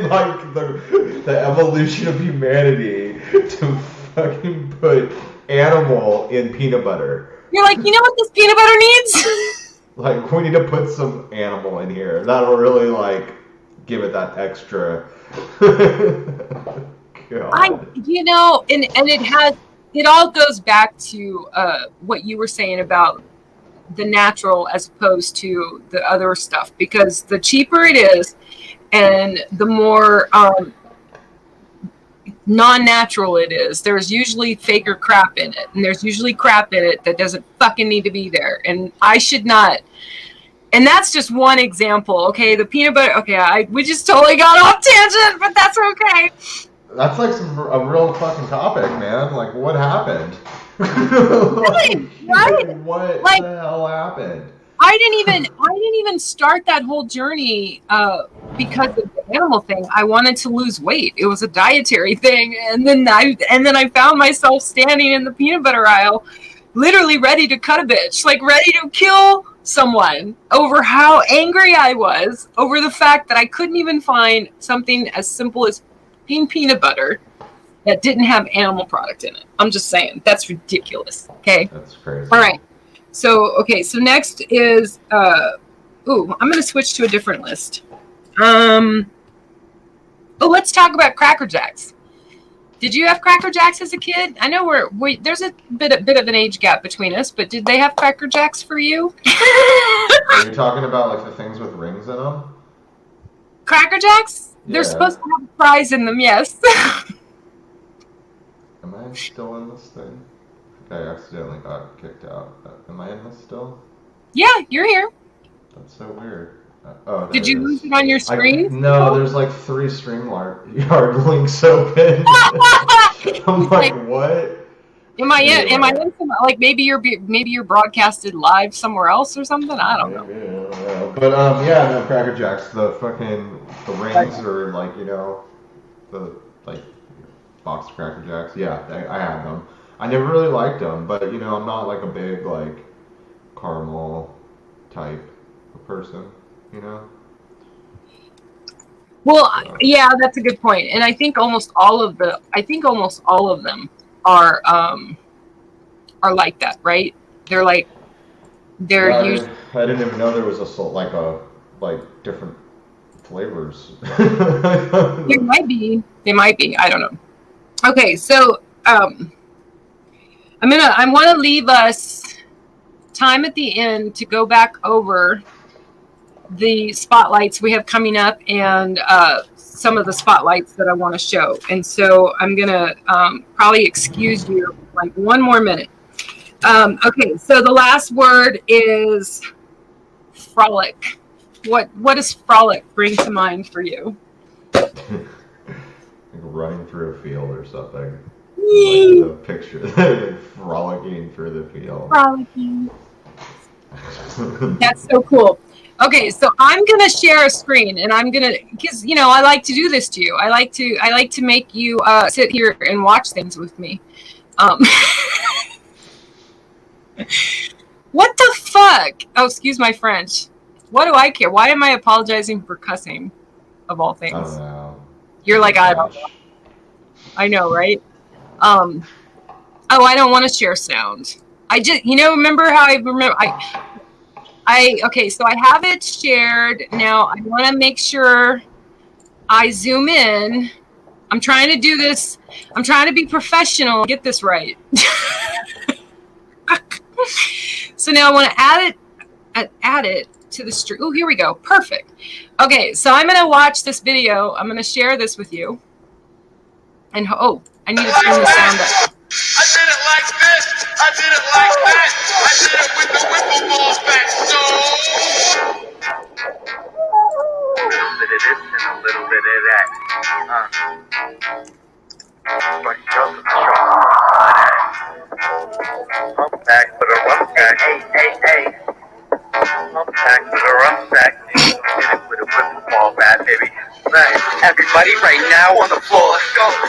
like the evolution of humanity to fucking put animal in peanut butter? You're like, you know what this peanut butter needs? Like, we need to put some animal in here. That'll really like give it that extra. God. It all goes back to what you were saying about the natural as opposed to the other stuff, because the cheaper it is and the more non-natural it is, there's usually faker crap in it, and there's usually crap in it that doesn't fucking need to be there, and I should not. And that's just one example. Okay, the peanut butter, okay, we just totally got off tangent, but that's okay. That's like a real fucking topic, man. Like, what happened? Really? Right? What like, the hell happened? I didn't even start that whole journey because of the animal thing. I wanted to lose weight. It was a dietary thing, and then I found myself standing in the peanut butter aisle, literally ready to cut a bitch, like ready to kill someone over how angry I was over the fact that I couldn't even find something as simple as peanut butter that didn't have animal product in it. I'm just saying, that's ridiculous. Okay. That's crazy. All right. So next is I'm going to switch to a different list. Let's talk about Cracker Jacks. Did you have Cracker Jacks as a kid? I know there's a bit of an age gap between us, but did they have Cracker Jacks for you? Are you talking about like the things with rings in them? Cracker Jacks? Yeah. They're supposed to have a prize in them, yes. Am I still in this thing? I accidentally got kicked out. Am I in this still? Yeah, you're here. That's so weird. Did you lose it on your screen? No, there's like 3 StreamYard links open. I'm like, what? Am I in some, like maybe you're broadcasted live somewhere else or something? I don't know. Yeah. But no, Cracker Jacks, the rings are like, the like box of Cracker Jacks. Yeah, I had them. I never really liked them, but I'm not like a big like caramel type of person, Well, yeah, that's a good point. And I think almost all of them are like that, right? They're used. I didn't even know there was like different flavors. There might be. I don't know. Okay, so I want to leave us time at the end to go back over the spotlights we have coming up and some of the spotlights that I want to show. And so I'm going to probably excuse you like 1 more minute. Okay, so the last word is frolic. What does frolic bring to mind for you? Like running through a field or something. Like the picture, like frolicking through the field. Frolicking. That's so cool. Okay, so I'm gonna share a screen, and because I like to do this to you. I like to make you sit here and watch things with me. What the fuck? Oh, excuse my French. What do I care? Why am I apologizing for cussing, of all things? I don't know. You're like, I don't know. I know, right? I don't want to share sound. I just, remember how okay, so I have it shared. Now I want to make sure I zoom in I'm trying to do this. I'm trying to be professional and get this right. So now I want to add it to the stream. Oh, here we go. Perfect. Okay, so I'm going to watch this video. I'm going to share this with you. And oh, I need to turn the sound up. I did it like this. I did it like that. I did it with the whipple ball back. So a little bit of this and a little bit of that. But you're pump back for the rough back. Hey. Pump back for the rough back. Did it with a whipple ball bat, baby. Everybody right now on the floor.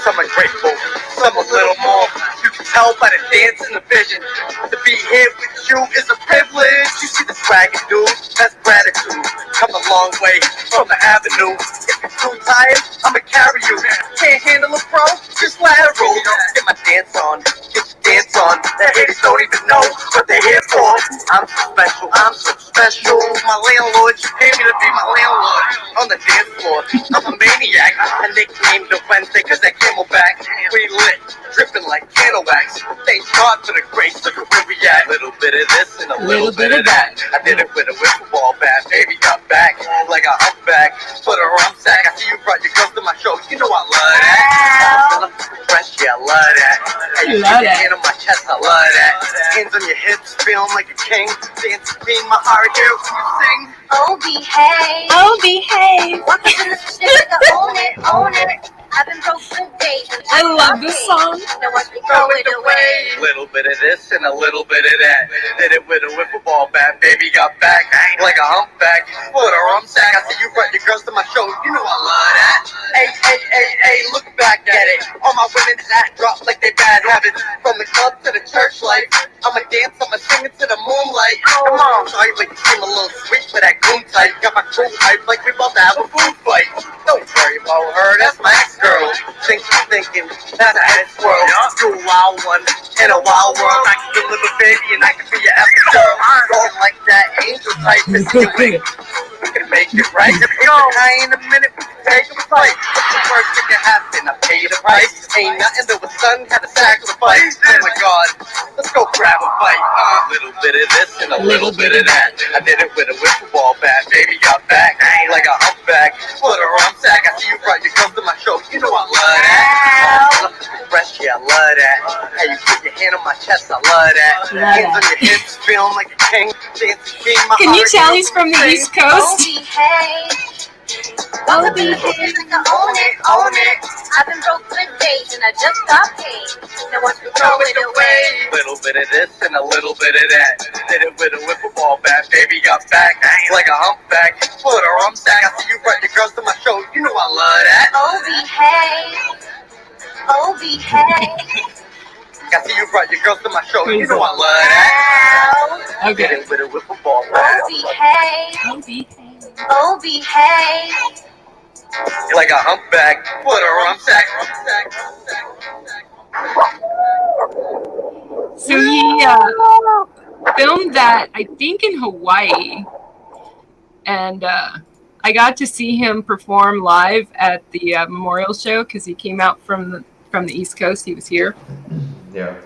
Some are grateful, some a little more. You can tell by the dance and the vision. To be here with you is a privilege. You see the swagger, dude, that's gratitude. Come a long way from the avenue. If you're too tired, I'ma carry you. Can't handle a pro, just lateral. Get my dance on, get your dance on. The haters don't even know what they're here for. I'm so special. My landlord, you pay me to be my landlord. On the dance floor, I'm a maniac. I nicknamed the Wednesday cause that camelback. We lit, dripping like candle wax. Thank God for the grace, look at where we at. Little bit of this and a little bit of that. I did it with a whipple ball bat. Baby got back like a humpback. Put a rum sack. I see you brought your girls to my show. You know I love that. Fresh, yeah, I love that. Hey, you put your hand on my chest, I love that. Hands on your hips, feeling like a king. Dance queen, my heart here when you sing. Oh, behave. Oh, behave. Walking in the street like I own it. I've been broke for days. I love this song. Now watch me throw it away. Little bit of this and a little bit of that. Did it with a whipple ball bat. Baby got back like a humpback. Put a rum sack. I see you brought your girls to my show. You know I love that. Hey, look back at it. All my women that drop like they bad habits. From the club to the church life. I'ma dance, I'ma sing it to the moonlight. Come on, sorry, but you seem a little sweet for that goon type. Got my crew hype like we about to have a food fight. Don't worry about her, that's my ex-girl. Thinking, that's a head swirl. You a wild one, in a wild world. I can deliver, baby, and I can be your ex-girl. Rolling like that angel type is doing. We can make it right. If we don't high in a minute, we can take a flight. The worst that can happen, I pay the price. Ain't nothing that was done, had to sacrifice. Oh my God, let's go grab a fight. A little bit of this and a little bit of that. I did it with a whipple ball bat. Baby got back like a humpback. Put a rum sack. I see you brought your girls to my show. You know I love that. Fresh, yeah, I love that. Hey, you put your hand on my chest, I love that. Hands on your hips, feeling like a king. Dancing king, my Can you heart tell he's from the East Oh, Coast? behave. Oh, Like I own it. I've been broke for days and I just got paid. Now watch me throw it away. Little bit of this and a little bit of that. Did it with a whipple ball bat. Baby got back like a humpback. Put a rum sack. I see you brought your girls to my show. You know I love that. Oh, behave. I see you brought your girls to my show. You know I love that. Did Okay. it with a whipple ball bat. Oh, behave. Like a humpback. Put a rum sack. So he filmed that, I think, in Hawaii. And I got to see him perform live at the memorial show because he came out from the East Coast. He was here. Yeah.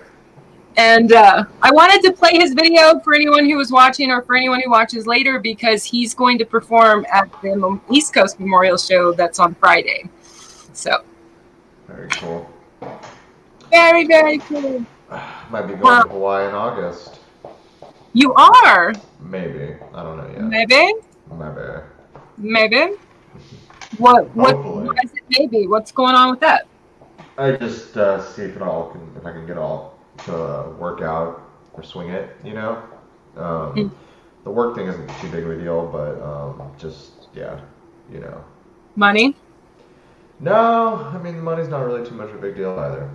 And I wanted to play his video for anyone who was watching or for anyone who watches later because he's going to perform at the East Coast Memorial Show that's on Friday. So. Very cool. Very, very cool. Might be going to Hawaii in August. You are? Maybe. I don't know yet. Maybe? Maybe? What is it maybe? What's going on with that? I just see if I can get all to work out or swing it, you know. The work thing isn't too big of a deal, but just yeah, you know. Money? No, I mean the money's not really too much of a big deal either.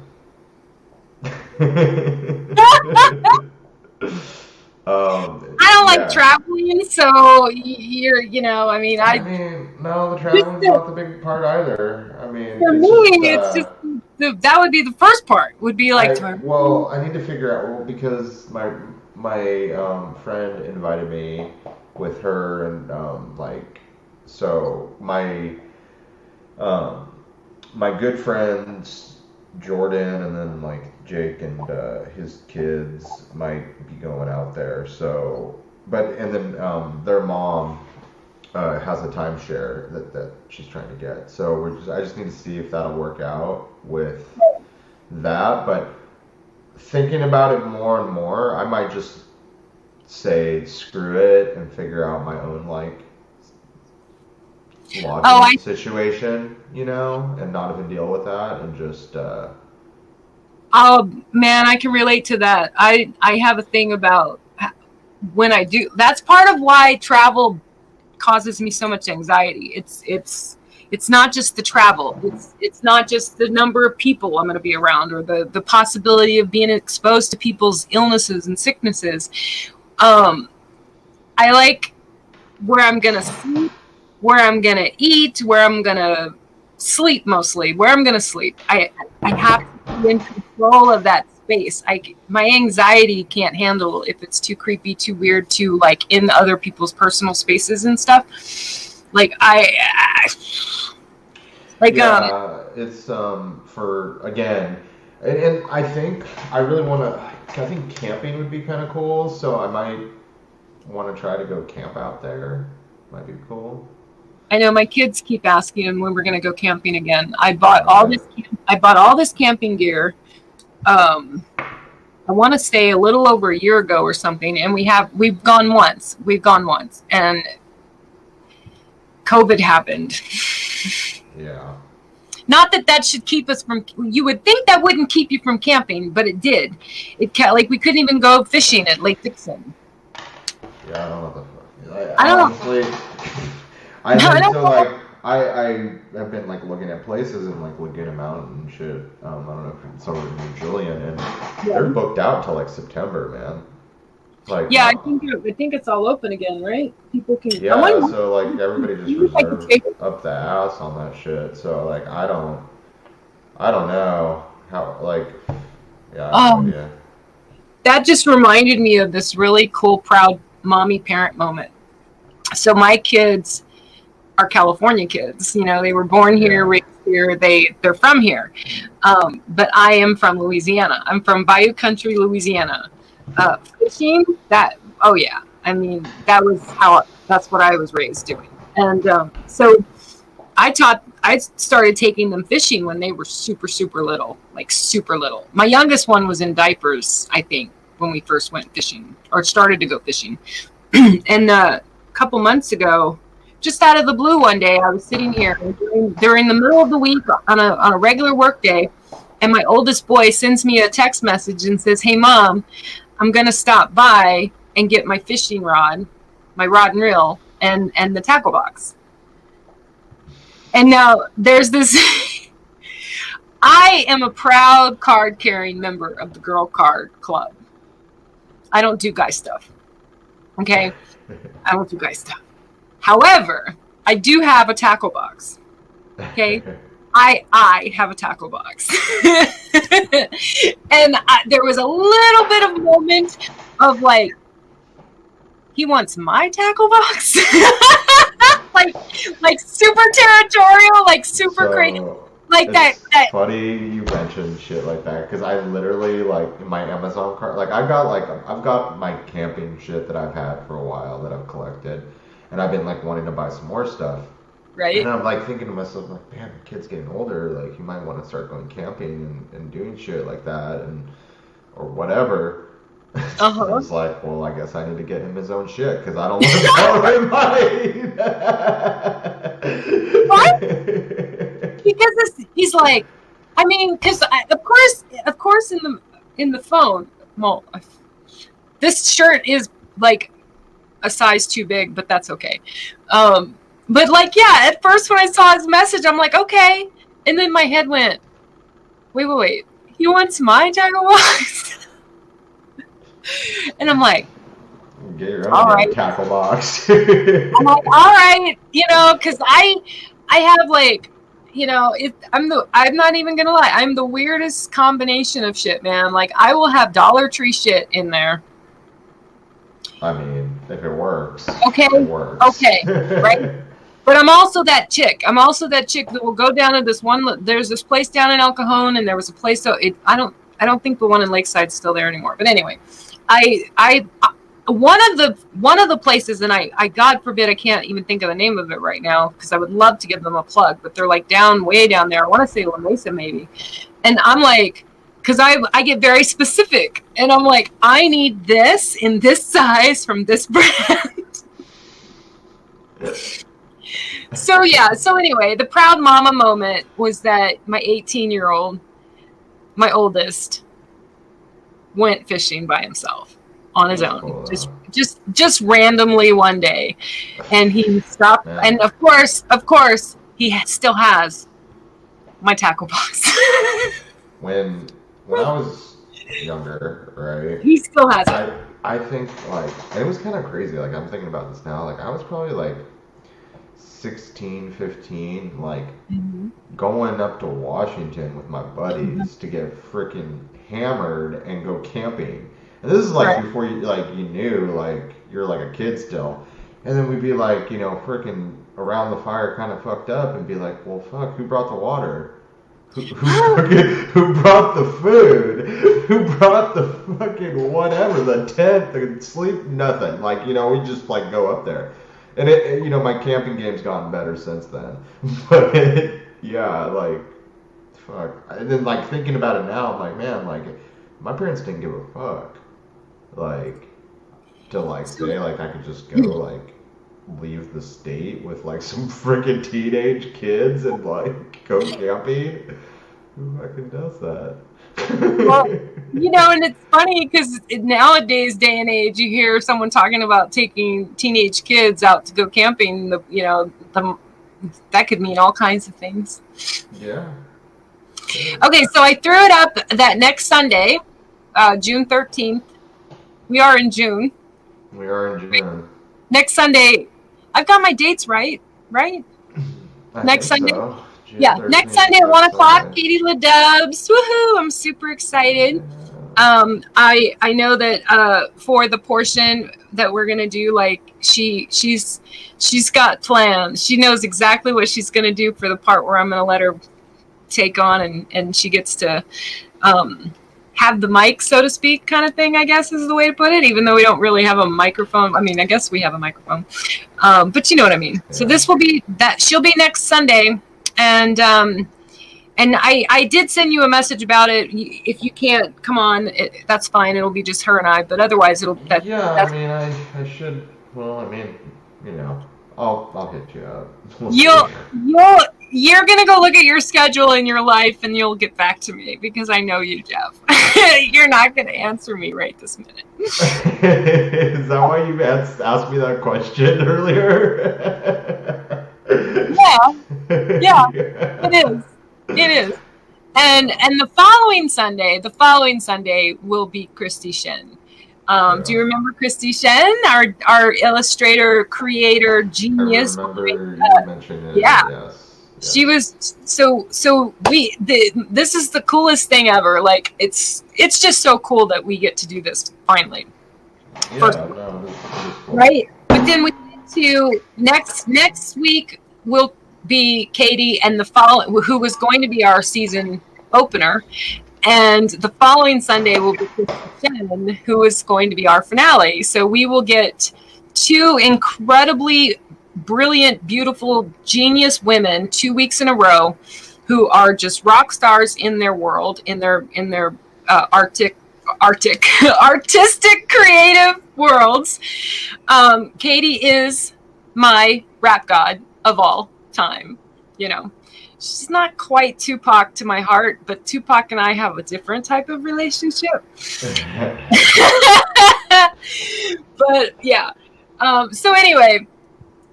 I don't like traveling, so you're, you know, I mean, I mean, no, the traveling's not the big part either. I mean, for me, it's just that would be the first part. Would be like, well, I need to figure out because my friend invited me with her and like so my my good friends Jordan and then like Jake and his kids might be going out there. So, but and then their mom has a timeshare that she's trying to get. So I just need to see if that'll work out with that. But thinking about it more and more, I might just say screw it and figure out my own like Oh, lodging situation, and not even deal with that and just oh man, I can relate to that. I have a thing about when I do. That's part of why travel causes me so much anxiety. It's not just the travel. It's not just the number of people I'm going to be around or the possibility of being exposed to people's illnesses and sicknesses. I like where I'm going to sleep, where I'm going to eat, where I'm going to sleep mostly, where I'm going to sleep. I have to be in control of that space. My anxiety can't handle if it's too creepy, too weird, too like in other people's personal spaces and stuff. Like yeah, it's for again, and I think I really want to. I think camping would be kind of cool, so I might want to try to go camp out there. Might be cool. I know my kids keep asking when we're going to go camping again. I bought all this camping gear. I want to say a little over a year ago or something, and we've gone once, and COVID happened. Yeah. Not that should keep us from. You would think that wouldn't keep you from camping, but it did. Like we couldn't even go fishing at Lake Dixon. Yeah, I don't know what the fuck. I don't honestly, I think so. Like I have been like looking at places in like Laguna Mountain and shit. I don't know if it's over in New Julian, and they're booked out till like September, man. Like yeah, I think it's all open again, right? People can. Yeah, so like everybody just reserved up the ass on that shit. So like I don't know how like yeah. That just reminded me of this really cool, proud mommy parent moment. So my kids are California kids. They were born here, raised here. They're from here. But I am from Louisiana. I'm from Bayou Country, Louisiana. Fishing, oh yeah. I mean, that's what I was raised doing. And so I started taking them fishing when they were super, super little, like super little. My youngest one was in diapers, I think, when we first went fishing or started to go fishing. And a couple months ago, just out of the blue one day, I was sitting here during the middle of the week on a regular work day, and my oldest boy sends me a text message and says, "Hey mom, I'm going to stop by and get my fishing rod, my rod and reel, and the tackle box." And now there's this, I am a proud card carrying member of the Girl Card Club. I don't do guy stuff. Okay? I don't do guy stuff. However, I do have a tackle box. Okay? I have a tackle box. And there was a little bit of a moment of like, he wants my tackle box? like super territorial, like super crazy. Like it's that. Funny you mentioned shit like that because I literally like in my Amazon cart, like I've got my camping shit that I've had for a while that I've collected, and I've been like wanting to buy some more stuff. Right. And I'm like thinking to myself, like, man, the kid's getting older. Like, you might want to start going camping and doing shit like that, or whatever. I was like, well, I guess I need to get him his own shit because I don't want to borrow mine. What? Because he's like, I mean, because of course, in the phone, well, this shirt is like a size too big, but that's okay. But like, yeah, at first when I saw his message, I'm like, okay. And then my head went, wait. He wants my tackle box? And I'm like, get your own tackle box. I'm like, all right, because I have like, I'm not even gonna lie, I'm the weirdest combination of shit, man. Like I will have Dollar Tree shit in there. I mean, if it works. Okay. It works. Okay. Right. But I'm also that chick. I'm also that chick that will go down to this one. There's this place down in El Cajon, and there was a place. So I don't think the one in Lakeside's still there anymore. But anyway, one of the places, and I God forbid I can't even think of the name of it right now because I would love to give them a plug, but they're like way down there. I want to say La Mesa maybe, and I'm like, because I get very specific, and I'm like, I need this in this size from this brand. So anyway, the proud mama moment was that my 18-year-old, my oldest, went fishing by himself on his own, just randomly one day, and he stopped. Man. And of course, he still has my tackle box. when I was younger, right? He still has it. I think like it was kind of crazy. Like I'm thinking about this now. Like I was probably like 16, 15, like going up to Washington with my buddies to get freaking hammered and go camping. And this is like before you knew like you're like a kid still. And then we'd be like, freaking around the fire kind of fucked up and be like, well, fuck, who brought the water? Who brought the food? Who brought the fucking whatever, the tent, the sleep, nothing. Like, we just like go up there. And it my camping game's gotten better since then. But yeah, like, fuck. And then like thinking about it now, I'm like, man, like my parents didn't give a fuck. Like, to like say like I could just go like leave the state with like some freaking teenage kids and like go camping. Who fucking does that? Well, and it's funny because nowadays day and age, you hear someone talking about taking teenage kids out to go camping. That could mean all kinds of things. Yeah. Okay, so I threw it up that next Sunday, June 13th. We are in June. We are in June. Next Sunday, I've got my dates right? Next Sunday. So. Next Sunday at 1 o'clock, Katie LaDubs. Woohoo! I'm super excited. I know that for the portion that we're gonna do, like she's got plans. She knows exactly what she's gonna do for the part where I'm gonna let her take on, and she gets to have the mic, so to speak, kind of thing, I guess is the way to put it, even though we don't really have a microphone. I mean, I guess we have a microphone, but you know what I mean. Yeah. So this will be that. She'll be next Sunday. And I did send you a message about it. If you can't come on, that's fine. It'll be just her and I. But otherwise, I mean, I should. Well, I mean, I'll hit you up. You're gonna go look at your schedule in your life, and you'll get back to me because I know you, Jeff. You're not gonna answer me right this minute. Is that why you asked me that question earlier? Yeah, it is. And the following Sunday will be Christy Shen. Do you remember Christy Shen, our illustrator, creator, genius? I remember you mentioned it. Yeah. Yes. She was this is the coolest thing ever. Like it's just so cool that we get to do this finally. Yeah, this is cool. Right. But then we get to next week will be Katie and who was going to be our season opener, and the following Sunday will be Jen, who is going to be our finale. So we will get two incredibly brilliant, beautiful, genius women 2 weeks in a row who are just rock stars in their world, in their artistic creative worlds. Katie is my rap god of all time. She's not quite Tupac to my heart, but Tupac and I have a different type of relationship. But yeah. So anyway,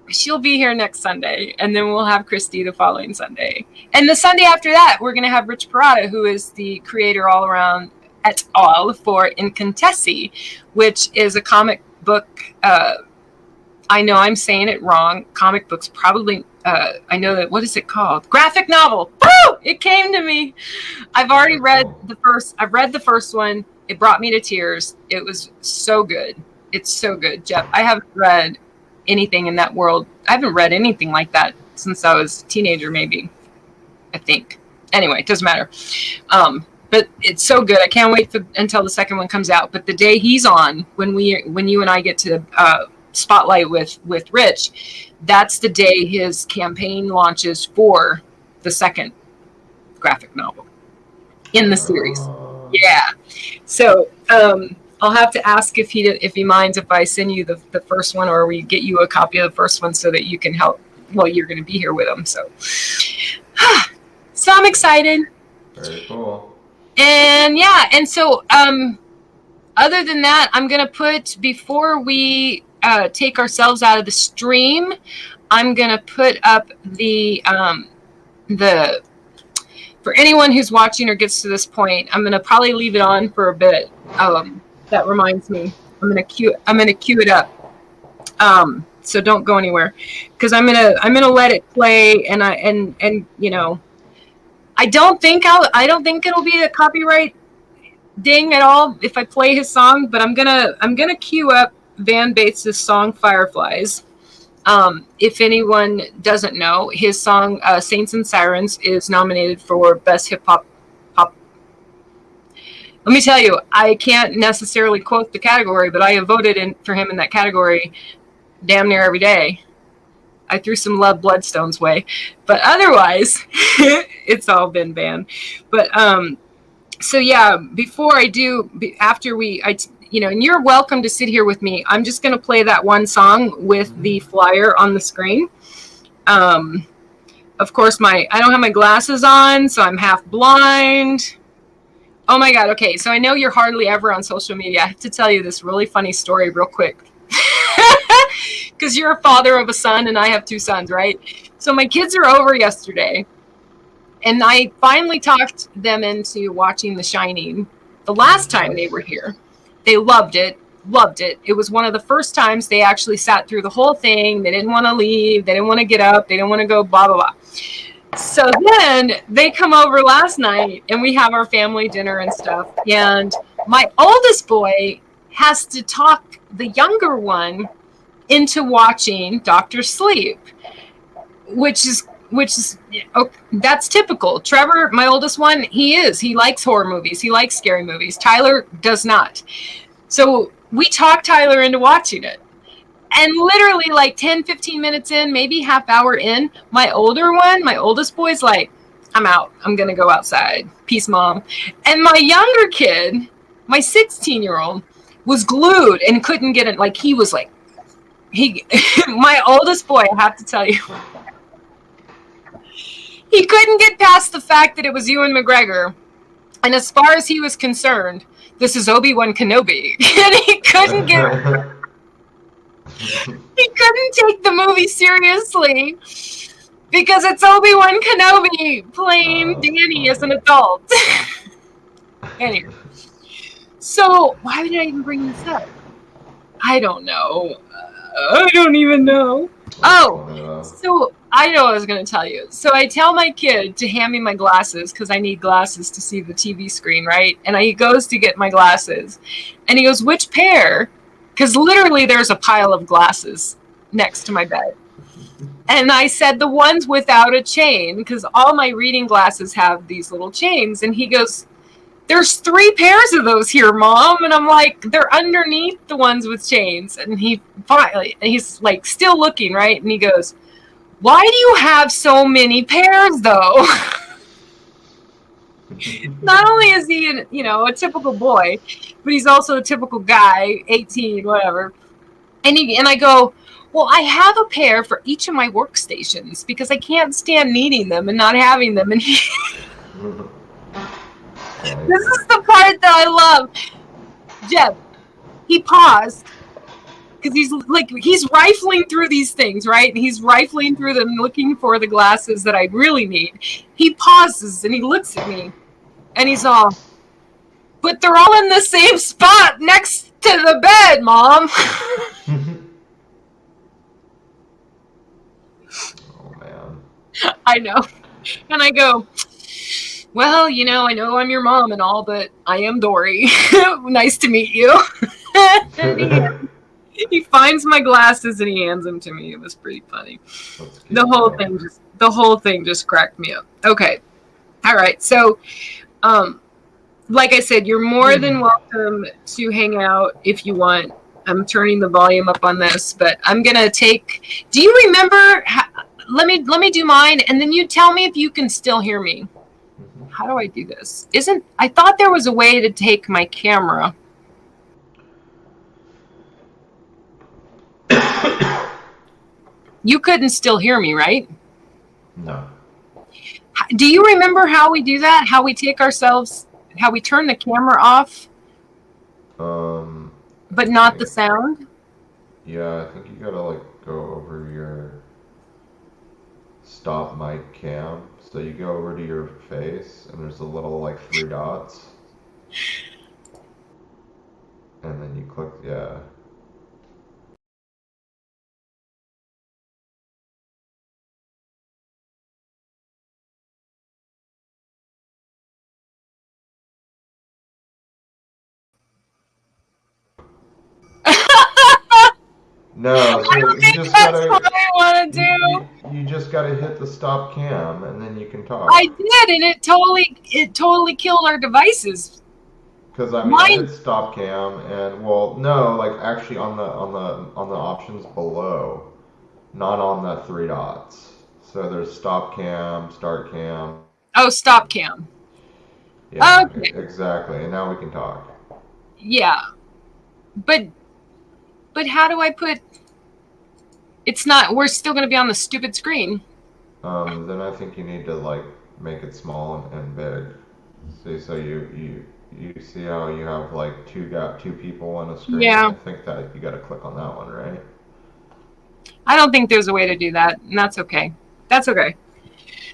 she'll be here next Sunday, and then we'll have Christy the following Sunday. And the Sunday after that, we're going to have Rich Parada, who is the creator all around et al. For Incantessi, which is a comic book. I know I'm saying it wrong. Comic books probably. I know that. What is it called? Graphic novel. Woo! It came to me. I've already read the first. I've read the first one. It brought me to tears. It was so good. It's so good, Jeff. I haven't read anything in that world. I haven't read anything like that since I was a teenager, maybe. I think. Anyway, it doesn't matter. But it's so good. I can't wait until the second one comes out. But the day he's on, when you and I get to spotlight with Rich, that's the day his campaign launches for the second graphic novel in the series. Yeah. So I'll have to ask if he minds if I send you the first one, or we get you a copy of the first one so that you can help. Well, you're going to be here with him, so I'm excited. Very cool. And yeah, and so other than that, I'm going to put, before we take ourselves out of the stream, I'm going to put up the for anyone who's watching or gets to this point, I'm going to probably leave it on for a bit. That reminds me, I'm going to cue it up. So don't go anywhere, because I'm gonna let it play, and you know, I don't think it'll be a copyright ding at all if I play his song, but I'm gonna cue up Van Bates' song Fireflies. If anyone doesn't know, his song Saints and Sirens is nominated for Best Hip Hop Pop. Let me tell you, I can't necessarily quote the category, but I have voted for him in that category damn near every day. I threw some love bloodstones way, but otherwise it's all been banned. But so yeah, before I do, after and you're welcome to sit here with me. I'm just going to play that one song with the flyer on the screen. Of course, I don't have my glasses on, so I'm half blind. Oh my God. Okay. So I know you're hardly ever on social media. I have to tell you this really funny story real quick. Because you're a father of a son and I have 2 sons, right? So my kids are over yesterday, and I finally talked them into watching The Shining. The last time they were here, they loved it. It was one of the first times they actually sat through the whole thing. They didn't want to leave. They didn't want to get up. They didn't want to go blah, blah, blah. So then they come over last night, and we have our family dinner and stuff. And my oldest boy has to talk the younger one into watching Dr. Sleep, which is that's typical. Trevor, my oldest one, he likes horror movies. He likes scary movies. Tyler does not. So we talked Tyler into watching it. And literally like 10, 15 minutes in, maybe half hour in, my oldest boy's like, I'm out. I'm going to go outside. Peace, Mom. And my younger kid, my 16-year-old, was glued and couldn't get it. Like, he was like, my oldest boy, I have to tell you, he couldn't get past the fact that it was Ewan McGregor. And as far as he was concerned, this is Obi-Wan Kenobi. And he couldn't take the movie seriously because it's Obi-Wan Kenobi playing Danny as an adult. Anyway. So, why did I even bring this up? I don't know. I don't even know. Oh, so I know what I was going to tell you. So I tell my kid to hand me my glasses because I need glasses to see the TV screen, right? And he goes to get my glasses. And he goes, which pair? Because literally there's a pile of glasses next to my bed. And I said the ones without a chain, because all my reading glasses have these little chains. And he goes, there's 3 pairs of those here, Mom. And I'm like, they're underneath the ones with chains. And he's like still looking, right? And he goes, why do you have so many pairs though? Not only is he a typical boy, but he's also a typical guy, 18, whatever. And I go, well, I have a pair for each of my workstations because I can't stand needing them and not having them. And this is the part that I love. Jeb, he paused because he's rifling through these things, right? And he's rifling through them looking for the glasses that I really need. He pauses and he looks at me and he's all, but they're all in the same spot next to the bed, Mom. Oh, man. I know. And I go, well, I know I'm your mom and all, but I am Dori. Nice to meet you. He finds my glasses and he hands them to me. It was pretty funny. Let's keep The whole thing just cracked me up. Okay. All right. So, like I said, you're more than welcome to hang out if you want. I'm turning the volume up on this, but I'm gonna take. Do you remember? Let me do mine, and then you tell me if you can still hear me. How do I do this? I thought there was a way to take my camera. You couldn't still hear me, right? No. Do you remember how we do that? How we take ourselves? How we turn the camera off? But not the sound? Yeah, I think you gotta like go over your stop mic cam. So you go over to your face and there's a little like 3 dots. And then you click, yeah. No, so you just That's gotta what I want to do. you just gotta hit the stop cam and then you can talk. I did, and it totally killed our devices. Because I mean, I hit stop cam and well, no, like actually on the options below, not on the 3 dots. So there's stop cam, start cam. Oh, stop cam. Yeah, Okay. exactly. And now we can talk. Yeah, but how do I put? It's not. We're still going to be on the stupid screen. Then I think you need to like make it small and big. See, so you see how you have like two people on a screen. Yeah. I think that you got to click on that one, right? I don't think there's a way to do that, and that's okay. That's okay.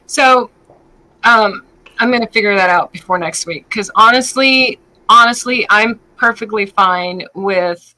So, I'm going to figure that out before next week. Because honestly, I'm perfectly fine with